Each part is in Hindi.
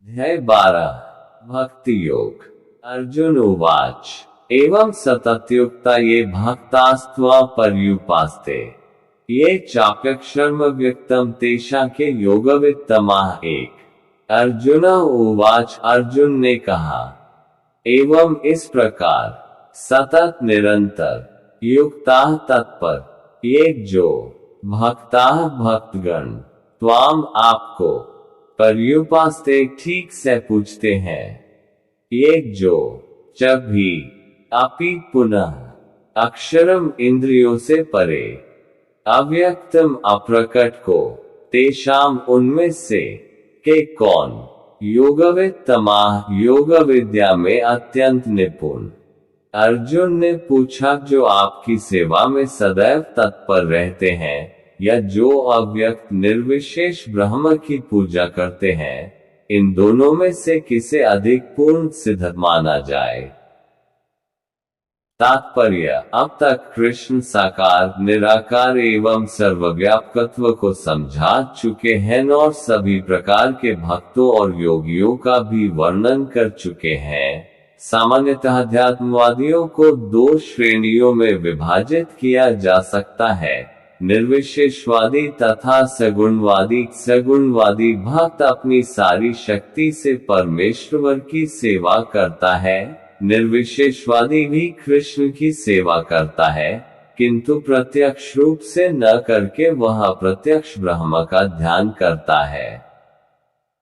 अध्याय 12 भक्ति योग। अर्जुन उवाच एवं सततयुक्ता ये भक्तास्त्वा पर्युपास्ते ये चाप्यक्षरम व्यक्तम तेषा के योगवित्तमाः एक। अर्जुन उवाच अर्जुन ने कहा एवं इस प्रकार सतत निरंतर युक्ता तत्पर ये जो भक्ता भक्तगण त्वाम आपको पर्युपास्ते ठीक से पूछते हैं ये जो जब भी अपि पुनः अक्षरम इंद्रियों से परे अव्यक्तम अप्रकट को तेषाम उनमें से के कौन योगवित्तमा योग विद्या में अत्यंत निपुण। अर्जुन ने पूछा जो आपकी सेवा में सदैव तत्पर रहते हैं या जो अव्यक्त निर्विशेष ब्रह्म की पूजा करते हैं, इन दोनों में से किसे अधिक पूर्ण सिद्ध माना जाए। तात्पर्य अब तक कृष्ण साकार निराकार एवं सर्वव्यापकत्व को समझा चुके हैं और सभी प्रकार के भक्तों और योगियों का भी वर्णन कर चुके हैं। सामान्यतः अध्यात्मवादियों को दो श्रेणियों में विभाजित किया जा सकता है, निर्विशेषवादी तथा सगुणवादी। सगुणवादी भक्त अपनी सारी शक्ति से परमेश्वर की सेवा करता है, निर्विशेषवादी भी कृष्ण की सेवा करता है, किंतु प्रत्यक्ष रूप से न करके वह अप्रत्यक्ष ब्रह्म का ध्यान करता है।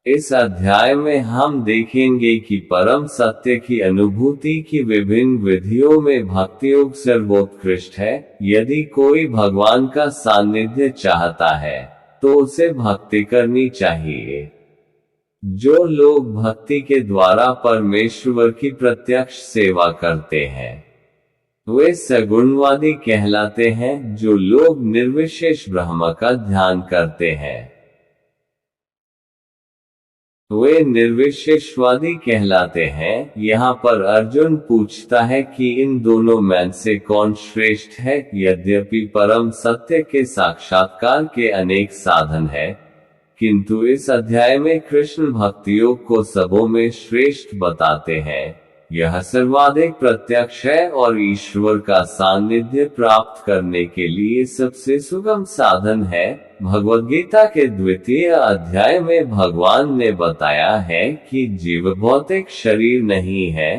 इस अध्याय में हम देखेंगे कि परम सत्य की अनुभूति की विभिन्न विधियों में भक्ति योग सर्वोत्कृष्ट है। यदि कोई भगवान का सानिध्य चाहता है तो उसे भक्ति करनी चाहिए। जो लोग भक्ति के द्वारा परमेश्वर की प्रत्यक्ष सेवा करते हैं वे सगुणवादी कहलाते हैं। जो लोग निर्विशेष ब्रह्म का ध्यान करते हैं वे निर्विशेषवादी कहलाते हैं। यहाँ पर अर्जुन पूछता है कि इन दोनों में से कौन श्रेष्ठ है। यद्यपि परम सत्य के साक्षात्कार के अनेक साधन हैं, किंतु इस अध्याय में कृष्ण भक्ति योग को सबों में श्रेष्ठ बताते हैं। यह सर्वाधिक प्रत्यक्ष है और ईश्वर का सानिध्य प्राप्त करने के लिए सबसे सुगम साधन है। भगवद गीता के द्वितीय अध्याय में भगवान ने बताया है कि जीव भौतिक शरीर नहीं है,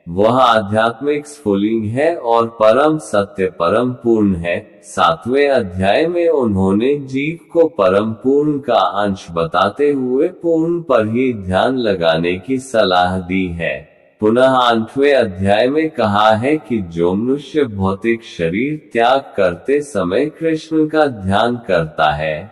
वह आध्यात्मिक स्फुलिंग है और परम सत्य परम पूर्ण है। 7वें अध्याय में उन्होंने जीव को परम पूर्ण का अंश बताते हुए पूर्ण पर ही ध्यान लगाने की सलाह दी है। पुनः 8वें अध्याय में कहा है कि जो मनुष्य भौतिक शरीर त्याग करते समय कृष्ण का ध्यान करता है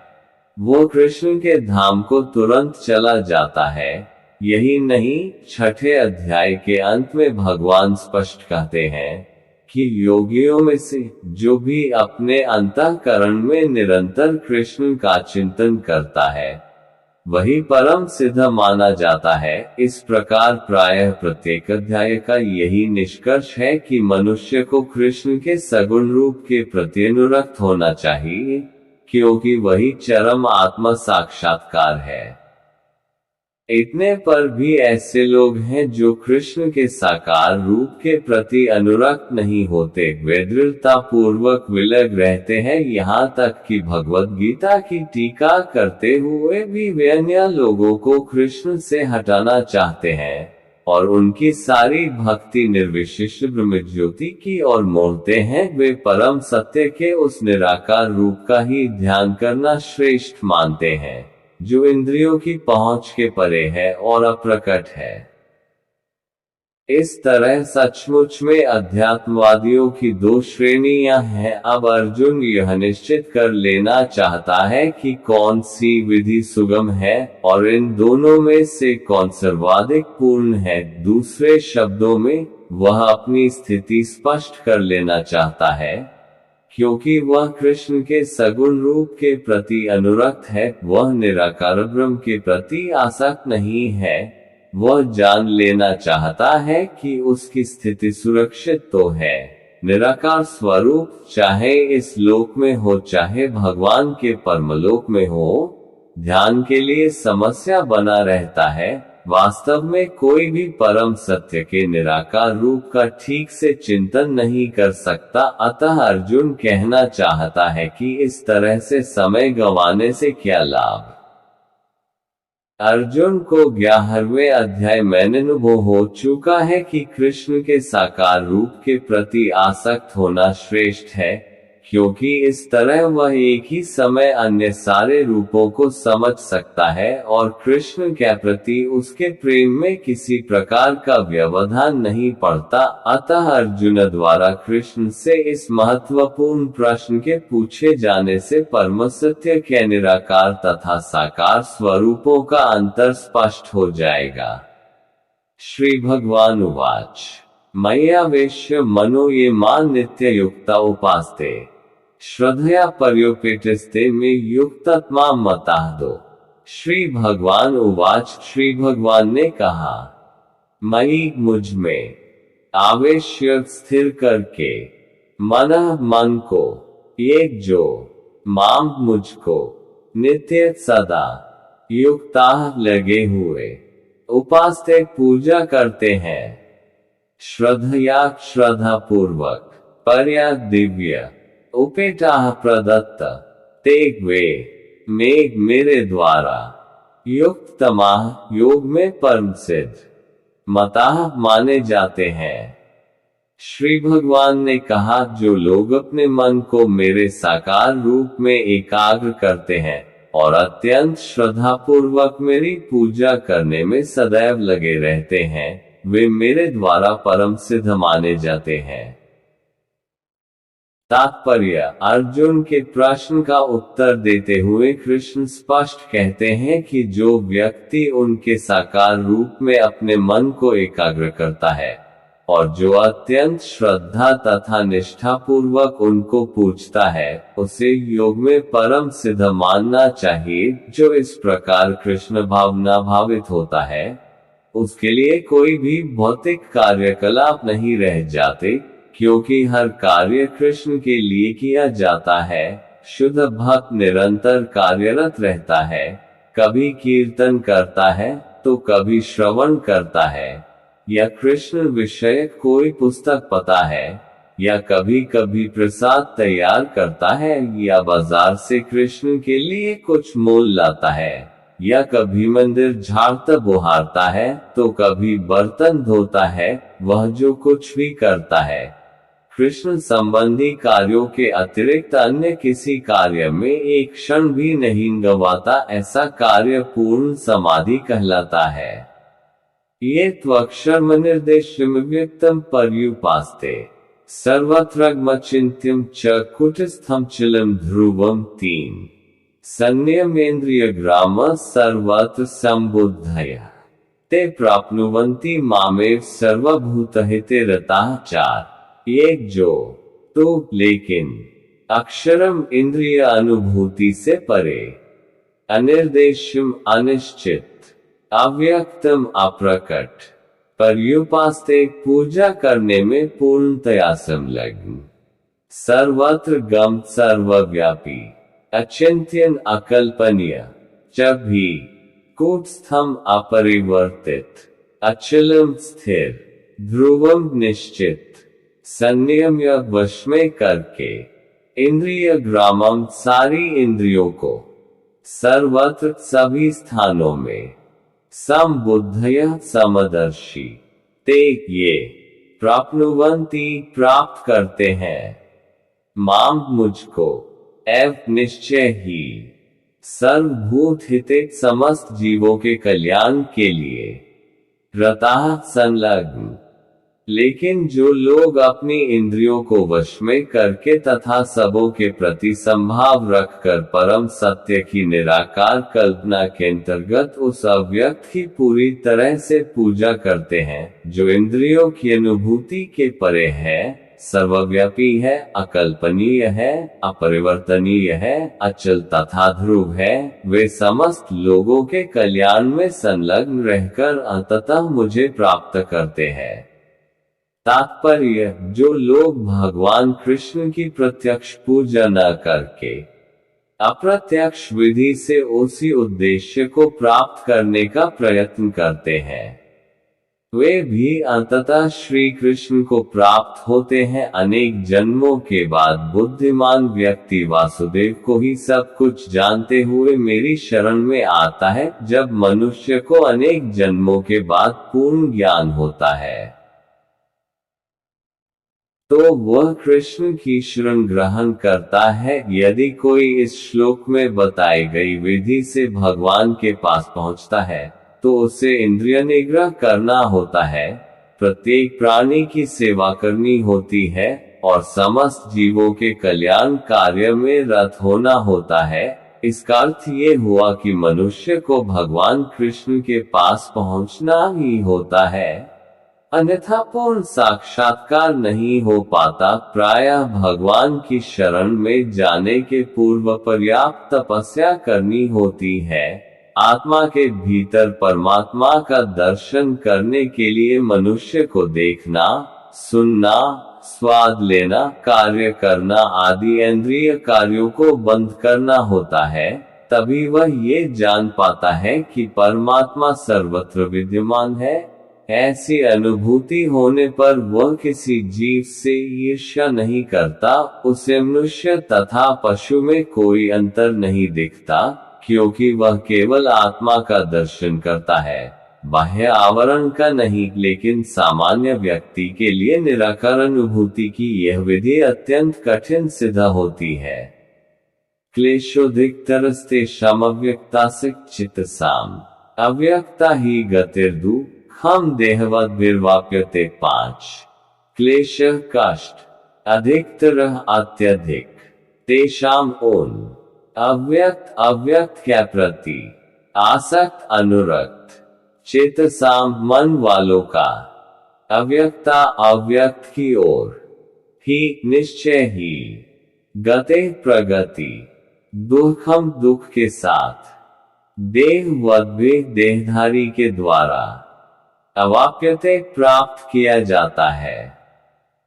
वो कृष्ण के धाम को तुरंत चला जाता है। यही नहीं, 6ठे अध्याय के अंत में भगवान स्पष्ट कहते हैं कि योगियों में से जो भी अपने अंतःकरण में निरंतर कृष्ण का चिंतन करता है वही परम सिद्ध माना जाता है। इस प्रकार प्रायः प्रत्येक अध्याय का यही निष्कर्ष है कि मनुष्य को कृष्ण के सगुण रूप के प्रति अनुरक्त होना चाहिए, क्योंकि वही चरम आत्म साक्षात्कार है। इतने पर भी ऐसे लोग हैं जो कृष्ण के साकार रूप के प्रति अनुरक्त नहीं होते। वे दृढ़ता पूर्वक विलग रहते हैं, यहाँ तक कि भगवद गीता की टीका करते हुए भी वे अन्य लोगों को कृष्ण से हटाना चाहते हैं और उनकी सारी भक्ति निर्विशेष ब्रह्म ज्योति की ओर मोड़ते हैं। वे परम सत्य के उस निराकार रूप का ही ध्यान करना श्रेष्ठ मानते हैं जो इंद्रियों की पहुंच के परे है और अप्रकट है। इस तरह सचमुच में अध्यात्मवादियों की दो श्रेणियां हैं। अब अर्जुन यह निश्चित कर लेना चाहता है कि कौन सी विधि सुगम है और इन दोनों में से कौन सर्वाधिक पूर्ण है। दूसरे शब्दों में वह अपनी स्थिति स्पष्ट कर लेना चाहता है, क्योंकि वह कृष्ण के सगुण रूप के प्रति अनुरक्त है, वह निराकार ब्रह्म के प्रति आसक्त नहीं है। वह जान लेना चाहता है कि उसकी स्थिति सुरक्षित तो है। निराकार स्वरूप चाहे इस लोक में हो चाहे भगवान के परमलोक में हो, ध्यान के लिए समस्या बना रहता है। वास्तव में कोई भी परम सत्य के निराकार रूप का ठीक से चिंतन नहीं कर सकता। अतः अर्जुन कहना चाहता है कि इस तरह से समय गंवाने से क्या लाभ। अर्जुन को 11वें अध्याय में अनुभव हो चुका है कि कृष्ण के साकार रूप के प्रति आसक्त होना श्रेष्ठ है, क्योंकि इस तरह वह एक ही समय अन्य सारे रूपों को समझ सकता है और कृष्ण के प्रति उसके प्रेम में किसी प्रकार का व्यवधान नहीं पड़ता। अतः अर्जुन द्वारा कृष्ण से इस महत्वपूर्ण प्रश्न के पूछे जाने से परम सत्य के निराकार तथा साकार स्वरूपों का अंतर स्पष्ट हो जाएगा। श्री भगवान उवाच मय्यावेश्य मनो ये मान नित्य युक्ता उपास्ते श्रद्धया पर्योपेतस्ते में युक्तत्मा मताः दो। श्री भगवान उवाच श्री भगवान ने कहा, मयि मुझ में आवेश्य स्थिर करके मन को एक जो माम मुझको नित्य सदा युक्ता लगे हुए उपास्ते पूजा करते हैं श्रद्धया श्रद्धा पूर्वक पर्या दिव्य उपेटा प्रदत्त ते वे मेघ मेरे द्वारा युक्त तमाह योग में परम सिद्ध मताह माने जाते हैं। श्री भगवान ने कहा, जो लोग अपने मन को मेरे साकार रूप में एकाग्र करते हैं और अत्यंत श्रद्धा पूर्वक मेरी पूजा करने में सदैव लगे रहते हैं, वे मेरे द्वारा परम सिद्ध माने जाते हैं। तात्पर्य, अर्जुन के प्रश्न का उत्तर देते हुए कृष्ण स्पष्ट कहते हैं कि जो व्यक्ति उनके साकार रूप में अपने मन को एकाग्र करता है और जो अत्यंत श्रद्धा तथा निष्ठा पूर्वक उनको पूजता है, उसे योग में परम सिद्ध मानना चाहिए। जो इस प्रकार कृष्ण भावना भावित होता है, उसके लिए कोई भी भौतिक कार्यकलाप नहीं रह जाते, क्योंकि हर कार्य कृष्ण के लिए किया जाता है। शुद्ध भक्त निरंतर कार्यरत रहता है, कभी कीर्तन करता है तो कभी श्रवण करता है, या कृष्ण विषयक कोई पुस्तक पढ़ता है, या कभी कभी प्रसाद तैयार करता है, या बाजार से कृष्ण के लिए कुछ मोल लाता है, या कभी मंदिर झाड़ता बुहारता है तो कभी बर्तन धोता है। वह जो कुछ भी करता है, कृष्ण संबंधी कार्यों के अतिरिक्त अन्य किसी कार्य में एक क्षण भी नहीं गंवाता। ऐसा कार्य पूर्ण समाधि कहलाता है। ये त्वक्षरम निर्देश्यम व्यक्तम पर्युपास्ते सर्वत्रगमचिन्त्यम च कुटस्थम चिलम ध्रुवम 3 संयमेन्द्रिय ग्राम सर्वत्र संबुद्धय ते प्राप्नुवन्ति मामेव सर्वभूतहिते रताः 4 एक जो तो लेकिन अक्षरम इंद्रिय अनुभूति से परे, अनिर्देश्यम अनिश्चित, अव्यक्तम अप्रकट, पर्युपास्ते पूजा करने में पूर्णतया संलग्न, सर्वत्र गम सर्वव्यापी, अचिंत्यन अकल्पनीय, च भी कूटस्थम अपरिवर्तित, अचलम स्थिर, ध्रुवम निश्चित, संयम्य वश में करके, इंद्रिय ग्रामम सारी इंद्रियों को, सर्वत्र सभी स्थानों में, संबुद्धय समदर्शी, ते ये प्राप्नुवन्ति प्राप्त करते हैं, माम मुझको, एव निश्चय ही, सर्वभूत हिते समस्त जीवों के कल्याण के लिए, रताः संलग्न। लेकिन जो लोग अपनी इंद्रियों को वश में करके तथा सबों के प्रति संभाव रखकर परम सत्य की निराकार कल्पना के अंतर्गत उस अव्यक्त की पूरी तरह से पूजा करते हैं, जो इंद्रियों की अनुभूति के परे है, सर्वव्यापी है, अकल्पनीय है, अपरिवर्तनीय है, अचल तथा ध्रुव है, वे समस्त लोगों के कल्याण में संलग्न रहकर अंततः मुझे प्राप्त करते हैं। तात्पर्य, जो लोग भगवान कृष्ण की प्रत्यक्ष पूजा न करके अप्रत्यक्ष विधि से उसी उद्देश्य को प्राप्त करने का प्रयत्न करते हैं। वे भी अंततः श्री कृष्ण को प्राप्त होते हैं। अनेक जन्मों के बाद बुद्धिमान व्यक्ति वासुदेव को ही सब कुछ जानते हुए मेरी शरण में आता है। जब मनुष्य को अनेक जन्मों के बाद पूर्ण ज्ञान होता है तो वह कृष्ण की शरण ग्रहण करता है। यदि कोई इस श्लोक में बताई गई विधि से भगवान के पास पहुंचता है तो उसे इंद्रिय निग्रह करना होता है, प्रत्येक प्राणी की सेवा करनी होती है और समस्त जीवों के कल्याण कार्य में रत होना होता है। इसका अर्थ ये हुआ कि मनुष्य को भगवान कृष्ण के पास पहुंचना ही होता है, अन्यथा पूर्ण साक्षात्कार नहीं हो पाता। प्रायः भगवान की शरण में जाने के पूर्व पर्याप्त तपस्या करनी होती है। आत्मा के भीतर परमात्मा का दर्शन करने के लिए मनुष्य को देखना, सुनना, स्वाद लेना, कार्य करना आदि इंद्रिय कार्यों को बंद करना होता है। तभी वह ये जान पाता है कि परमात्मा सर्वत्र विद्यमान है। ऐसी अनुभूति होने पर वह किसी जीव से ईर्ष्या नहीं करता। उसे मनुष्य तथा पशु में कोई अंतर नहीं दिखता, क्योंकि वह केवल आत्मा का दर्शन करता है, बाह्य आवरण का नहीं। लेकिन सामान्य व्यक्ति के लिए निराकार अनुभूति की यह विधि अत्यंत कठिन सिद्ध होती है। क्लेशोधिकतरस्तेषाम् अव्यक्तासक्तचित्तसाम् अव्यक्ता ही गतिर्दुःखम् देहवद्भिर्वाप्यते। 5 क्लेश कष्ट अधिकतरः अत्यधिक तेषाम् ओन अव्यक्त अव्यक्त के प्रति आसक्त अनुरक्त चेतसाम मन वालों का अव्यक्ता अव्यक्त की ओर ही निश्चय ही गते प्रगति दुखम दुख के साथ देहवद्भि देहधारी के द्वारा अवाप्यते प्राप्त किया जाता है।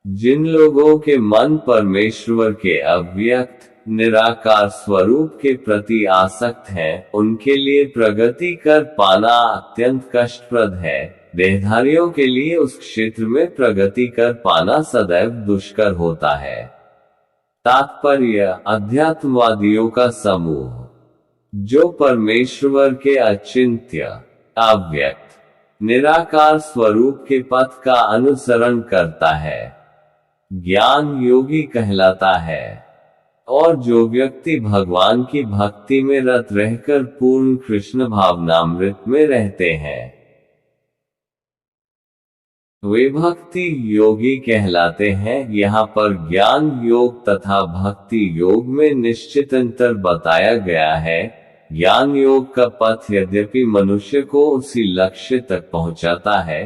जिन लोगों के मन परमेश्वर के अव्यक्त निराकार स्वरूप के प्रति आसक्त हैं, उनके लिए प्रगति कर पाना अत्यंत कष्टप्रद है। देहधारियों के लिए उस क्षेत्र में प्रगति कर पाना सदैव दुष्कर होता है। तात्पर्य: अध्यात्मवादियों का समूह जो परमेश्वर के अचिंत्य, अव्यक्त, निराकार स्वरूप के पथ का अनुसरण करता है, ज्ञान योगी कहलाता है। और जो व्यक्ति भगवान की भक्ति में रत रहकर पूर्ण कृष्ण भावनामृत में रहते हैं, वे भक्ति योगी कहलाते हैं। यहाँ पर ज्ञान योग तथा भक्ति योग में निश्चित अंतर बताया गया है। ज्ञान योग का पथ यद्यपि मनुष्य को उसी लक्ष्य तक पहुँचाता है,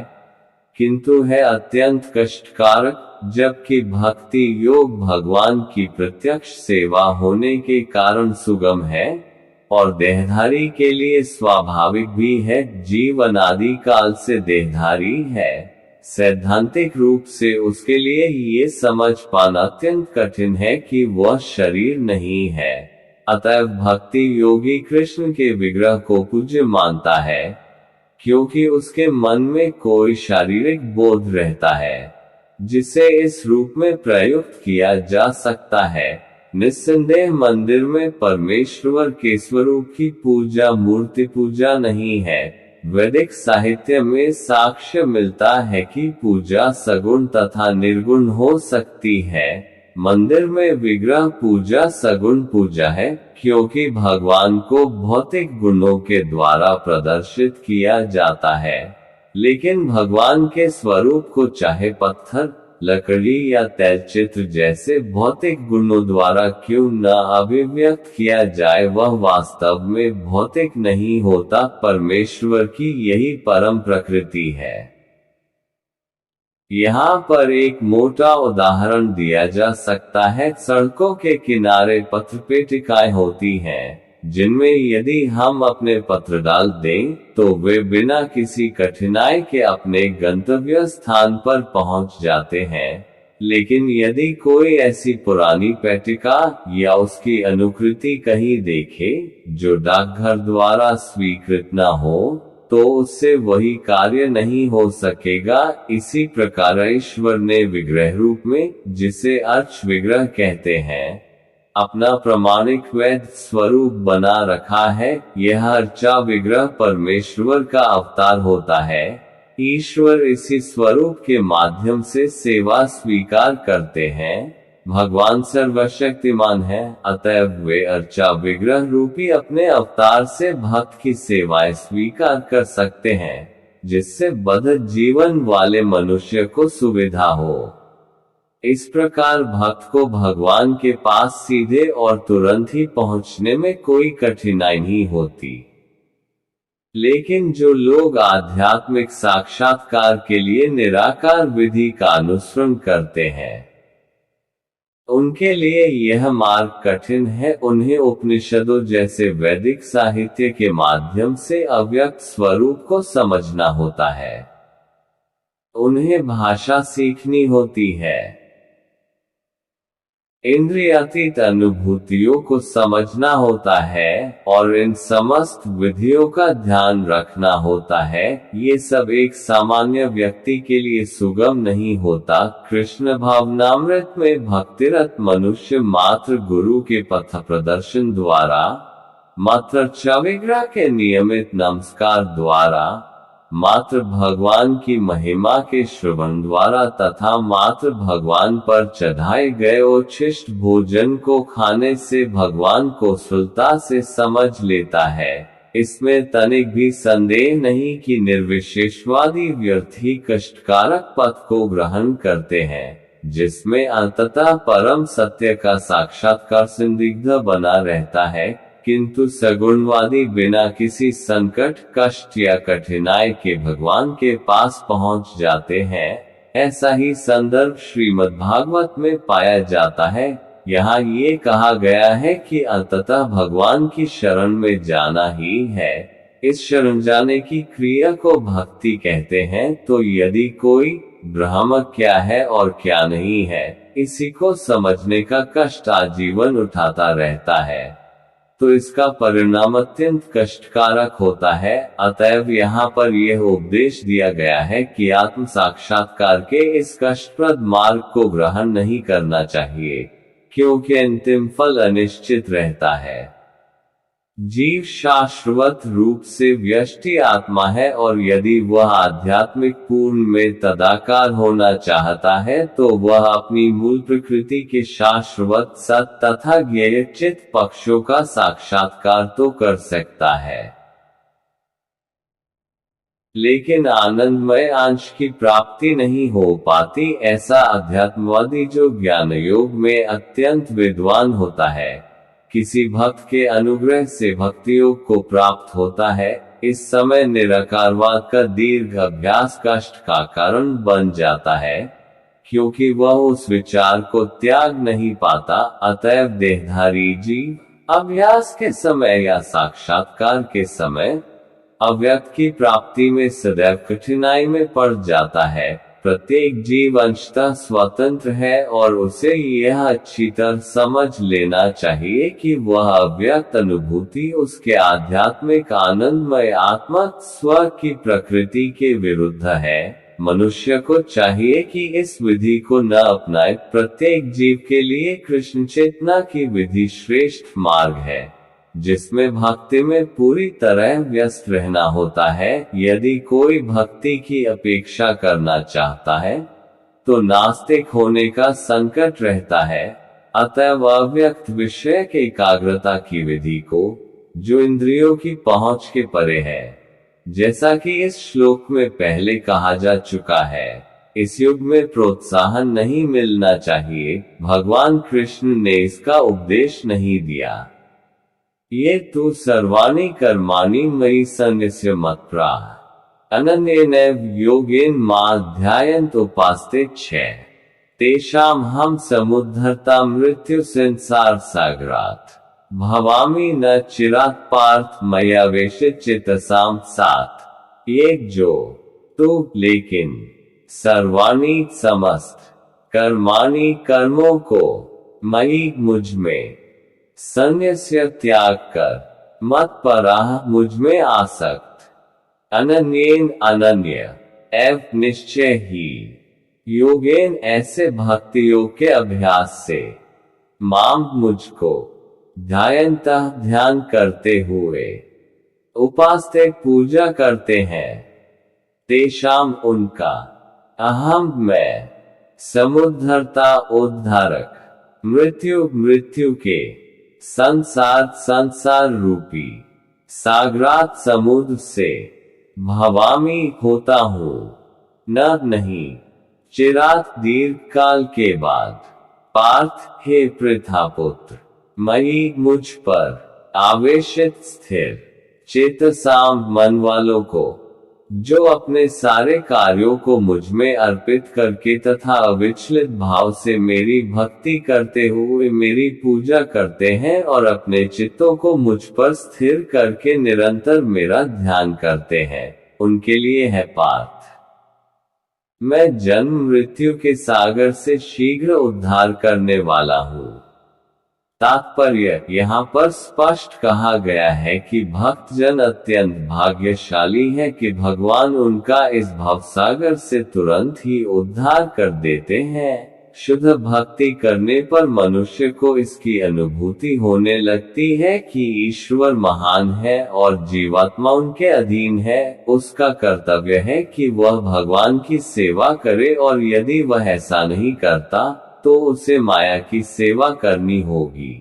किंतु है अत्यंत कष्टकारक, जबकि भक्ति योग भगवान की प्रत्यक्ष सेवा होने के कारण सुगम है और देहधारी के लिए स्वाभाविक भी है। जीव अनादि काल से देहधारी है। सैद्धांतिक रूप से उसके लिए ये समझ पाना अत्यंत कठिन है कि वह शरीर नहीं है। अतएव भक्ति योगी कृष्ण के विग्रह को पूज्य मानता है, क्योंकि उसके मन में कोई शारीरिक बोध रहता है जिसे इस रूप में प्रयुक्त किया जा सकता है। निस्संदेह मंदिर में परमेश्वर के स्वरूप की पूजा मूर्ति पूजा नहीं है। वैदिक साहित्य में साक्ष्य मिलता है कि पूजा सगुण तथा निर्गुण हो सकती है। मंदिर में विग्रह पूजा सगुण पूजा है, क्योंकि भगवान को भौतिक गुणों के द्वारा प्रदर्शित किया जाता है। लेकिन भगवान के स्वरूप को चाहे पत्थर, लकड़ी या तैलचित्र जैसे भौतिक गुणों द्वारा क्यों न अभिव्यक्त किया जाए, वह वास्तव में भौतिक नहीं होता। परमेश्वर की यही परम प्रकृति है। यहाँ पर एक मोटा उदाहरण दिया जा सकता है। सड़कों के किनारे पत्र पेटिकाएं होती हैं, जिनमें यदि हम अपने पत्र डाल दें तो वे बिना किसी कठिनाई के अपने गंतव्य स्थान पर पहुंच जाते हैं। लेकिन यदि कोई ऐसी पुरानी पट्टिका या उसकी अनुकृति कहीं देखे जो डाकघर द्वारा स्वीकृत न हो, तो उससे वही कार्य नहीं हो सकेगा। इसी प्रकार ईश्वर ने विग्रह रूप में, जिसे अर्च विग्रह कहते हैं, अपना प्रमाणिक वैध स्वरूप बना रखा है। यह अर्चा विग्रह परमेश्वर का अवतार होता है। ईश्वर इसी स्वरूप के माध्यम से सेवा स्वीकार करते हैं। भगवान सर्वशक्तिमान है, अतएव वे अर्चा विग्रह रूपी अपने अवतार से भक्त की सेवाएं स्वीकार कर सकते हैं, जिससे बद्ध जीवन वाले मनुष्य को सुविधा हो। इस प्रकार भक्त को भगवान के पास सीधे और तुरंत ही पहुंचने में कोई कठिनाई नहीं होती। लेकिन जो लोग आध्यात्मिक साक्षात्कार के लिए निराकार विधि का अनुसरण करते हैं, उनके लिए यह मार्ग कठिन है। उन्हें उपनिषदों जैसे वैदिक साहित्य के माध्यम से अव्यक्त स्वरूप को समझना होता है। उन्हें भाषा सीखनी होती है, इंद्रियातीत अनुभूतियों को समझना होता है और इन समस्त विधियों का ध्यान रखना होता है। ये सब एक सामान्य व्यक्ति के लिए सुगम नहीं होता। कृष्ण भावनामृत में भक्तिरत मनुष्य मात्र गुरु के पथ प्रदर्शन द्वारा, मात्र विग्रह के नियमित नमस्कार द्वारा, मात्र भगवान की महिमा के श्रवण द्वारा तथा मात्र भगवान पर चढ़ाए गए उच्छिष्ट भोजन को खाने से भगवान को सुलता से समझ लेता है। इसमें तनिक भी संदेह नहीं कि निर्विशेषवादी व्यर्थ ही कष्टकारक पथ को ग्रहण करते हैं, जिसमें अंततः परम सत्य का साक्षात्कार संदिग्ध बना रहता है। किंतु सगुणवादी बिना किसी संकट, कष्ट या कठिनाई के भगवान के पास पहुंच जाते हैं। ऐसा ही संदर्भ श्रीमद् भागवत में पाया जाता है। यहाँ ये कहा गया है कि अंततः भगवान की शरण में जाना ही है। इस शरण जाने की क्रिया को भक्ति कहते हैं। तो यदि कोई ब्रह्म क्या है और क्या नहीं है, इसी को समझने का कष्ट आजीवन उठाता रहता है, तो इसका परिणाम अत्यंत कष्टकारक होता है। अतएव यहाँ पर यह उपदेश दिया गया है कि आत्म साक्षात्कार के इस कष्टप्रद मार्ग को ग्रहण नहीं करना चाहिए, क्योंकि अंतिम फल अनिश्चित रहता है। जीव शाश्वत रूप से व्यष्टि आत्मा है और यदि वह आध्यात्मिक पूर्ण में तदाकार होना चाहता है, तो वह अपनी मूल प्रकृति के शाश्वत सत तथा ज्ञेय चित पक्षों का साक्षात्कार तो कर सकता है, लेकिन आनंदमय अंश की प्राप्ति नहीं हो पाती। ऐसा अध्यात्मवादी जो ज्ञान योग में अत्यंत विद्वान होता है, किसी भक्त के अनुग्रह से भक्ति योग को प्राप्त होता है। इस समय निराकारवाद का दीर्घ अभ्यास कष्ट का कारण बन जाता है, क्योंकि वह उस विचार को त्याग नहीं पाता। अतएव देहधारी जीव अभ्यास के समय या साक्षात्कार के समय अव्यक्त की प्राप्ति में सदैव कठिनाई में पड़ जाता है। प्रत्येक जीव अंशतः स्वतंत्र है और उसे यह अच्छी तरह समझ लेना चाहिए कि वह अव्यक्त अनुभूति उसके आध्यात्मिक आनंदमय आत्मा स्व की प्रकृति के विरुद्ध है। मनुष्य को चाहिए कि इस विधि को न अपनाए। प्रत्येक जीव के लिए कृष्ण चेतना की विधि श्रेष्ठ मार्ग है, जिसमें भक्ति में पूरी तरह व्यस्त रहना होता है। यदि कोई भक्ति की अपेक्षा करना चाहता है, तो नास्तिक होने का संकट रहता है। अतएव अव्यक्त विषय के एकाग्रता की विधि को, जो इंद्रियों की पहुंच के परे है, जैसा कि इस श्लोक में पहले कहा जा चुका है, इस युग में प्रोत्साहन नहीं मिलना चाहिए। भगवान कृष्ण ने इसका उपदेश नहीं दिया। ये तु सर्वाणि कर्माणि मयि सन्न्यस्य मत्प्राह अनन्येनैव योगेन मां ध्यायन्त उपास्ते 6 तेषां हम समुद्धर्ता मृत्यु संसार सागरात् भवामि न चिरात् पार्थ मया वेशित चेतसां 7 एक जो, तो, लेकिन, सर्वाणि समस्त कर्माणि कर्मों को, मयि मुझ में, सन्न्यस्य त्याग कर, मत्परः मुझ में आसक्त, अनन्येन अनन्य, एव निश्चय ही, योगेन ऐसे भक्ति योग के अभ्यास से, माम मुझको, ध्यायन्तः ध्यान करते हुए, उपासते पूजा करते हैं, तेषाम उनका, अहम मैं, समुद्धर्ता उद्धारक, मृत्यु मृत्यु के, संसार संसार रूपी, सागरात समुद्र से, भवामी होता हूँ, न नहीं, चिरात दीर्घ काल के बाद, पार्थ हे पृथापुत्र, मयि मुझ पर, आवेशित स्थिर, चेतसाम मन वालों को, जो अपने सारे कार्यों को मुझ में अर्पित करके तथा अविचलित भाव से मेरी भक्ति करते हुए मेरी पूजा करते हैं और अपने चित्तों को मुझ पर स्थिर करके निरंतर मेरा ध्यान करते हैं, उनके लिए है पार्थ। मैं जन्म मृत्यु के सागर से शीघ्र उद्धार करने वाला हूँ। तात्पर्य, यहाँ पर स्पष्ट कहा गया है कि भक्तजन अत्यंत भाग्यशाली है कि भगवान उनका इस भवसागर से तुरंत ही उद्धार कर देते हैं। शुद्ध भक्ति करने पर मनुष्य को इसकी अनुभूति होने लगती है कि ईश्वर महान है और जीवात्मा उनके अधीन है। उसका कर्तव्य है कि वह भगवान की सेवा करे और यदि वह ऐसा नहीं करता तो उसे माया की सेवा करनी होगी।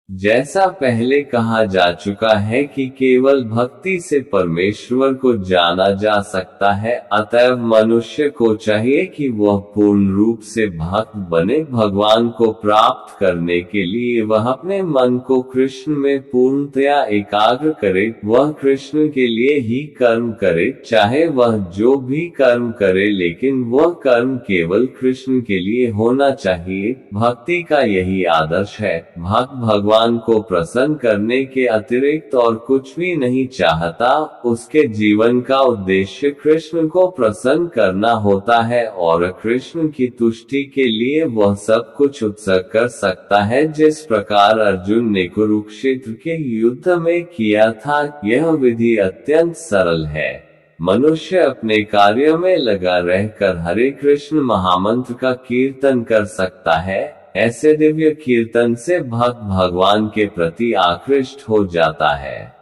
जैसा पहले कहा जा चुका है कि केवल भक्ति से परमेश्वर को जाना जा सकता है, अतएव मनुष्य को चाहिए कि वह पूर्ण रूप से भक्त बने। भगवान को प्राप्त करने के लिए वह अपने मन को कृष्ण में पूर्णतया एकाग्र करे, वह कृष्ण के लिए ही कर्म करे, चाहे वह जो भी कर्म करे, लेकिन वह कर्म केवल कृष्ण के लिए होना चाहिए। भक्ति का यही आदर्श है। भक्त भगवान को प्रसन्न करने के अतिरिक्त और कुछ भी नहीं चाहता। उसके जीवन का उद्देश्य कृष्ण को प्रसन्न करना होता है और कृष्ण की तुष्टि के लिए वह सब कुछ उत्सर्ग कर सकता है, जिस प्रकार अर्जुन ने कुरुक्षेत्र के युद्ध में किया था। यह विधि अत्यंत सरल है। मनुष्य अपने कार्य में लगा रहकर हरे कृष्ण महामंत्र का कीर्तन कर सकता है। ऐसे दिव्य कीर्तन से भक्त भगवान के प्रति आकृष्ट हो जाता है।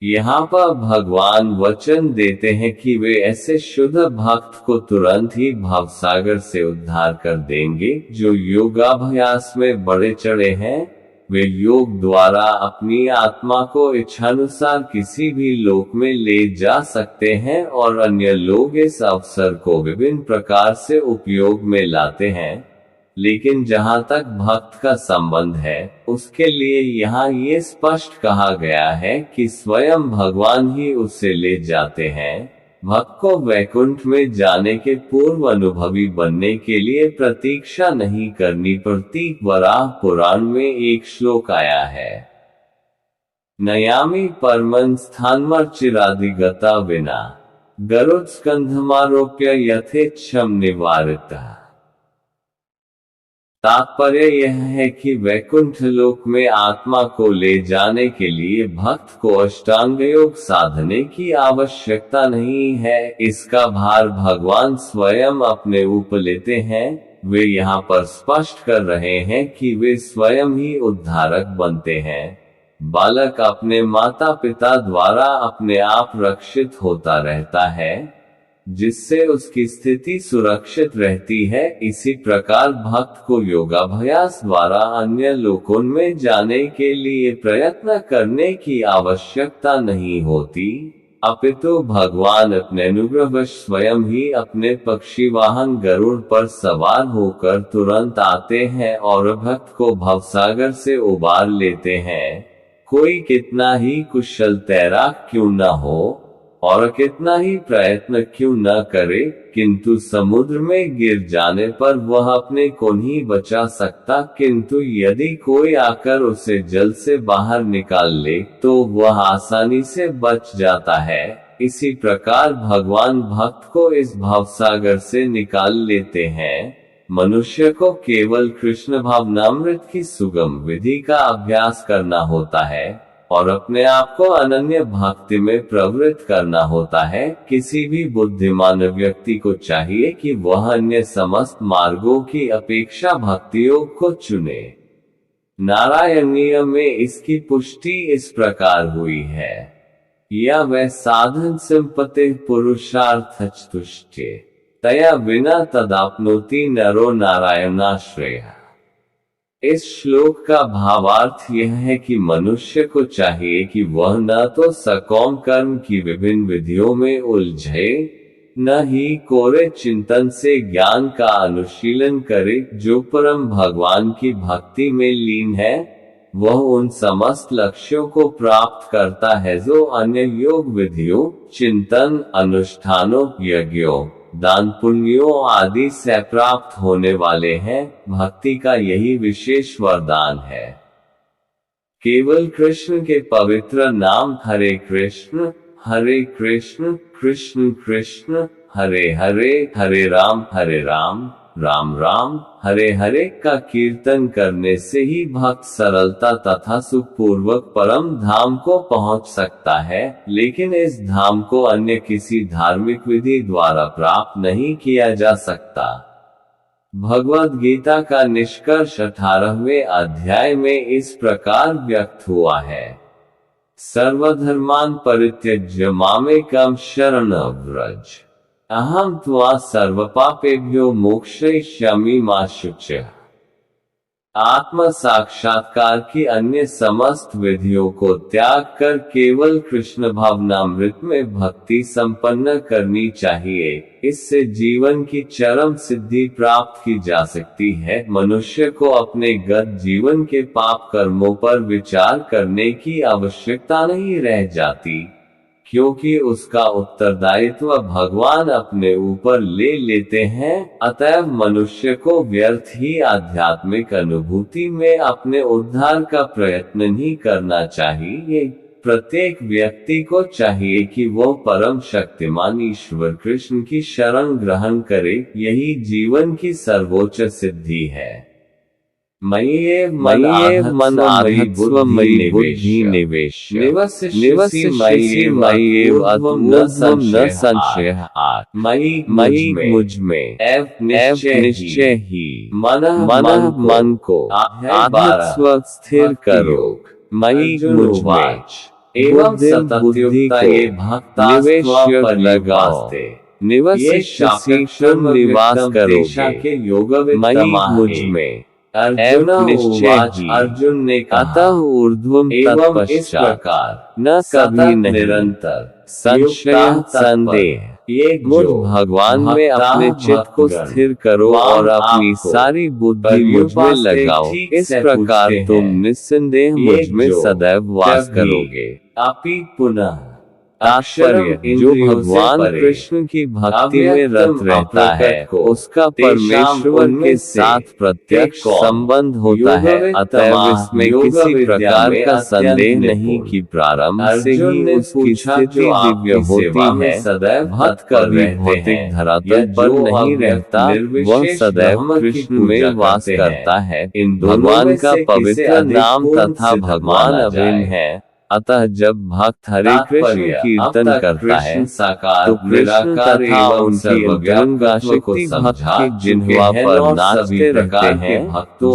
यहाँ पर भगवान वचन देते हैं कि वे ऐसे शुद्ध भक्त को तुरंत ही भवसागर से उद्धार कर देंगे। जो योगाभ्यास में बढ़े चढ़े हैं, वे योग द्वारा अपनी आत्मा को इच्छानुसार किसी भी लोक में ले जा सकते हैं और अन्य लोग इस अवसर को विभिन्न प्रकार से उपयोग में लाते हैं। लेकिन जहाँ तक भक्त का संबंध है, उसके लिए यहाँ ये स्पष्ट कहा गया है कि स्वयं भगवान ही उसे ले जाते हैं। भक्त को वैकुंठ में जाने के पूर्व अनुभवी बनने के लिए प्रतीक्षा नहीं करनी पड़ती। वराह पुराण में एक श्लोक आया है, नयामि परमं स्थानमर्चिरादिगता विना गरुत्स्कंधमारोप्य यथेच्छम निवारितः। तात्पर्य यह है कि वैकुंठ लोक में आत्मा को ले जाने के लिए भक्त को अष्टांग योग साधने की आवश्यकता नहीं है। इसका भार भगवान स्वयं अपने ऊपर लेते हैं। वे यहाँ पर स्पष्ट कर रहे हैं कि वे स्वयं ही उद्धारक बनते हैं। बालक अपने माता पिता द्वारा अपने आप रक्षित होता रहता है, जिससे उसकी स्थिति सुरक्षित रहती है। इसी प्रकार भक्त को योगाभ्यास द्वारा अन्य लोकों में जाने के लिए प्रयत्न करने की आवश्यकता नहीं होती, अपितु भगवान अपने अनुग्रहवश स्वयं ही अपने पक्षी वाहन गरुड़ पर सवार होकर तुरंत आते हैं और भक्त को भवसागर से उबार लेते हैं। कोई कितना ही कुशल तैराक क्यों न हो और कितना ही प्रयत्न क्यों न करे, किंतु समुद्र में गिर जाने पर वह अपने को नहीं बचा सकता। किंतु यदि कोई आकर उसे जल से बाहर निकाल ले तो वह आसानी से बच जाता है। इसी प्रकार भगवान भक्त को इस भवसागर से निकाल लेते हैं। मनुष्य को केवल कृष्ण भावनामृत की सुगम विधि का अभ्यास करना होता है और अपने आप को अनन्य भक्ति में प्रवृत्त करना होता है। किसी भी बुद्धिमान व्यक्ति को चाहिए कि वह अन्य समस्त मार्गों की अपेक्षा भक्ति योग को चुने। नारायणीय में इसकी पुष्टि इस प्रकार हुई है, या वह साधन संपत्ति पुरुषार्थ चतुष्टय तया विना तदाप्नोति नरो नारायणाश्रय। इस श्लोक का भावार्थ यह है कि मनुष्य को चाहिए कि वह न तो सकौम कर्म की विभिन्न विधियों में उलझे, न ही कोरे चिंतन से ज्ञान का अनुशीलन करे। जो परम भगवान की भक्ति में लीन है वह उन समस्त लक्ष्यों को प्राप्त करता है जो अन्य योग विधियों, चिंतन, अनुष्ठानों, यज्ञों, दान पुण्यों आदि से प्राप्त होने वाले हैं। भक्ति का यही विशेष वरदान है। केवल कृष्ण के पवित्र नाम हरे कृष्ण कृष्ण कृष्ण हरे हरे, हरे राम राम राम हरे हरे का कीर्तन करने से ही भक्त सरलता तथा सुखपूर्वक परम धाम को पहुंच सकता है। लेकिन इस धाम को अन्य किसी धार्मिक विधि द्वारा प्राप्त नहीं किया जा सकता। भगवद गीता का निष्कर्ष 18वें अध्याय में इस प्रकार व्यक्त हुआ है। सर्वधर्मान् परित्यज्य मामेकं शरणं व्रज अहम त्वा सर्वपापेभ्यो मोक्षयिष्यामि मा शुचः। आत्म साक्षात्कार की अन्य समस्त विधियों को त्याग कर केवल कृष्ण भावनामृत में भक्ति संपन्न करनी चाहिए। इससे जीवन की चरम सिद्धि प्राप्त की जा सकती है। मनुष्य को अपने गत जीवन के पाप कर्मों पर विचार करने की आवश्यकता नहीं रह जाती, क्योंकि उसका उत्तरदायित्व भगवान अपने ऊपर ले लेते हैं। अतएव मनुष्य को व्यर्थ ही आध्यात्मिक अनुभूति में अपने उद्धार का प्रयत्न नहीं करना चाहिए। प्रत्येक व्यक्ति को चाहिए कि वो परम शक्तिमान ईश्वर कृष्ण की शरण ग्रहण करे। यही जीवन की सर्वोच्च सिद्धि है। मय्येव मन आधत्स्व मयि बुद्धि निवेश निवसिष्यसि मय्येव अतुर्ध्वं न संशयः। मयि मुझ में एव निश्चय ही मन को आधत्स्व स्थिर करो। मयि मुझ में एवं बुद्धि को निवेश लगाओ। निवसिष्यसि तुम निवास करोगे। मयि मुझ में अर्जुन ने अतः ऊर्ध्वं तत्पश्चात् न कभी निरंतर संशय संदेह मुझ भगवान में अपने चित्त को स्थिर करो और अपनी सारी बुद्धि मुझ में लगाओ। इस प्रकार तुम निस्संदेह मुझ में सदैव वास करोगे। अपि पुनः तात्पर्य जो भगवान कृष्ण की भक्ति में रत रहता है उसका परमेश्वर के साथ प्रत्यक्ष संबंध होता है। अतएव इसमें किसी प्रकार का संदेह नहीं कि प्रारंभ से ही उसकी स्थिति दिव्य होती है। सदैव भक्त कभी भौतिक धरातल पर नहीं रहता, वह सदैव कृष्ण में वास करता है। इन भगवान का पवित्र नाम तथा भगवान अभिन्न है। अतः जब भक्त हरे कृष्ण कीर्तन करता है तो कृष्ण तथा उनकी गंगा शक्ति भक्त की जिह्वा पर नाचते रहते हैं।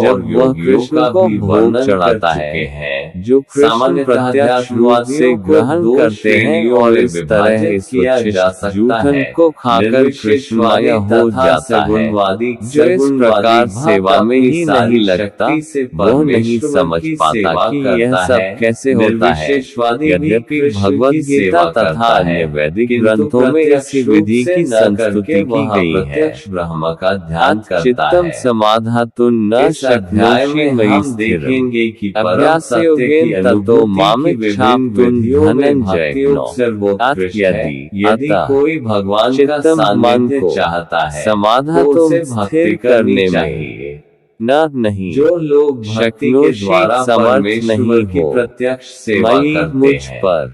जब वह कृष्ण को भोग चढ़ाता है जो कृष्ण प्रत्यक्ष रूप से ग्रहण करते हैं और इस तरह इस जूठन को खाकर कृष्णमय हो जाता है। जो इस प्रकार सेवा में ही नहीं लगता वह नहीं समझ पाता कि यह सब कैसे होता है। यद्यपि भगवद गीता तथा अन्य वैदिक ग्रंथों में इसी विधि की संस्तुति की गई है। ब्रह्म का ध्यान चित्तम समाधातुं न शक्नोषि मयि स्थिरं अभ्यास योगेन ततो मामिच्छाप्तुं धनंजय। यदि कोई भगवान का सानिध्य चाहता है समाधातुं स्थिर करने में नहीं। जो लोग भक्ति के द्वारा परमेश्वर की प्रत्यक्ष सेवा करते हैं, मुझ पर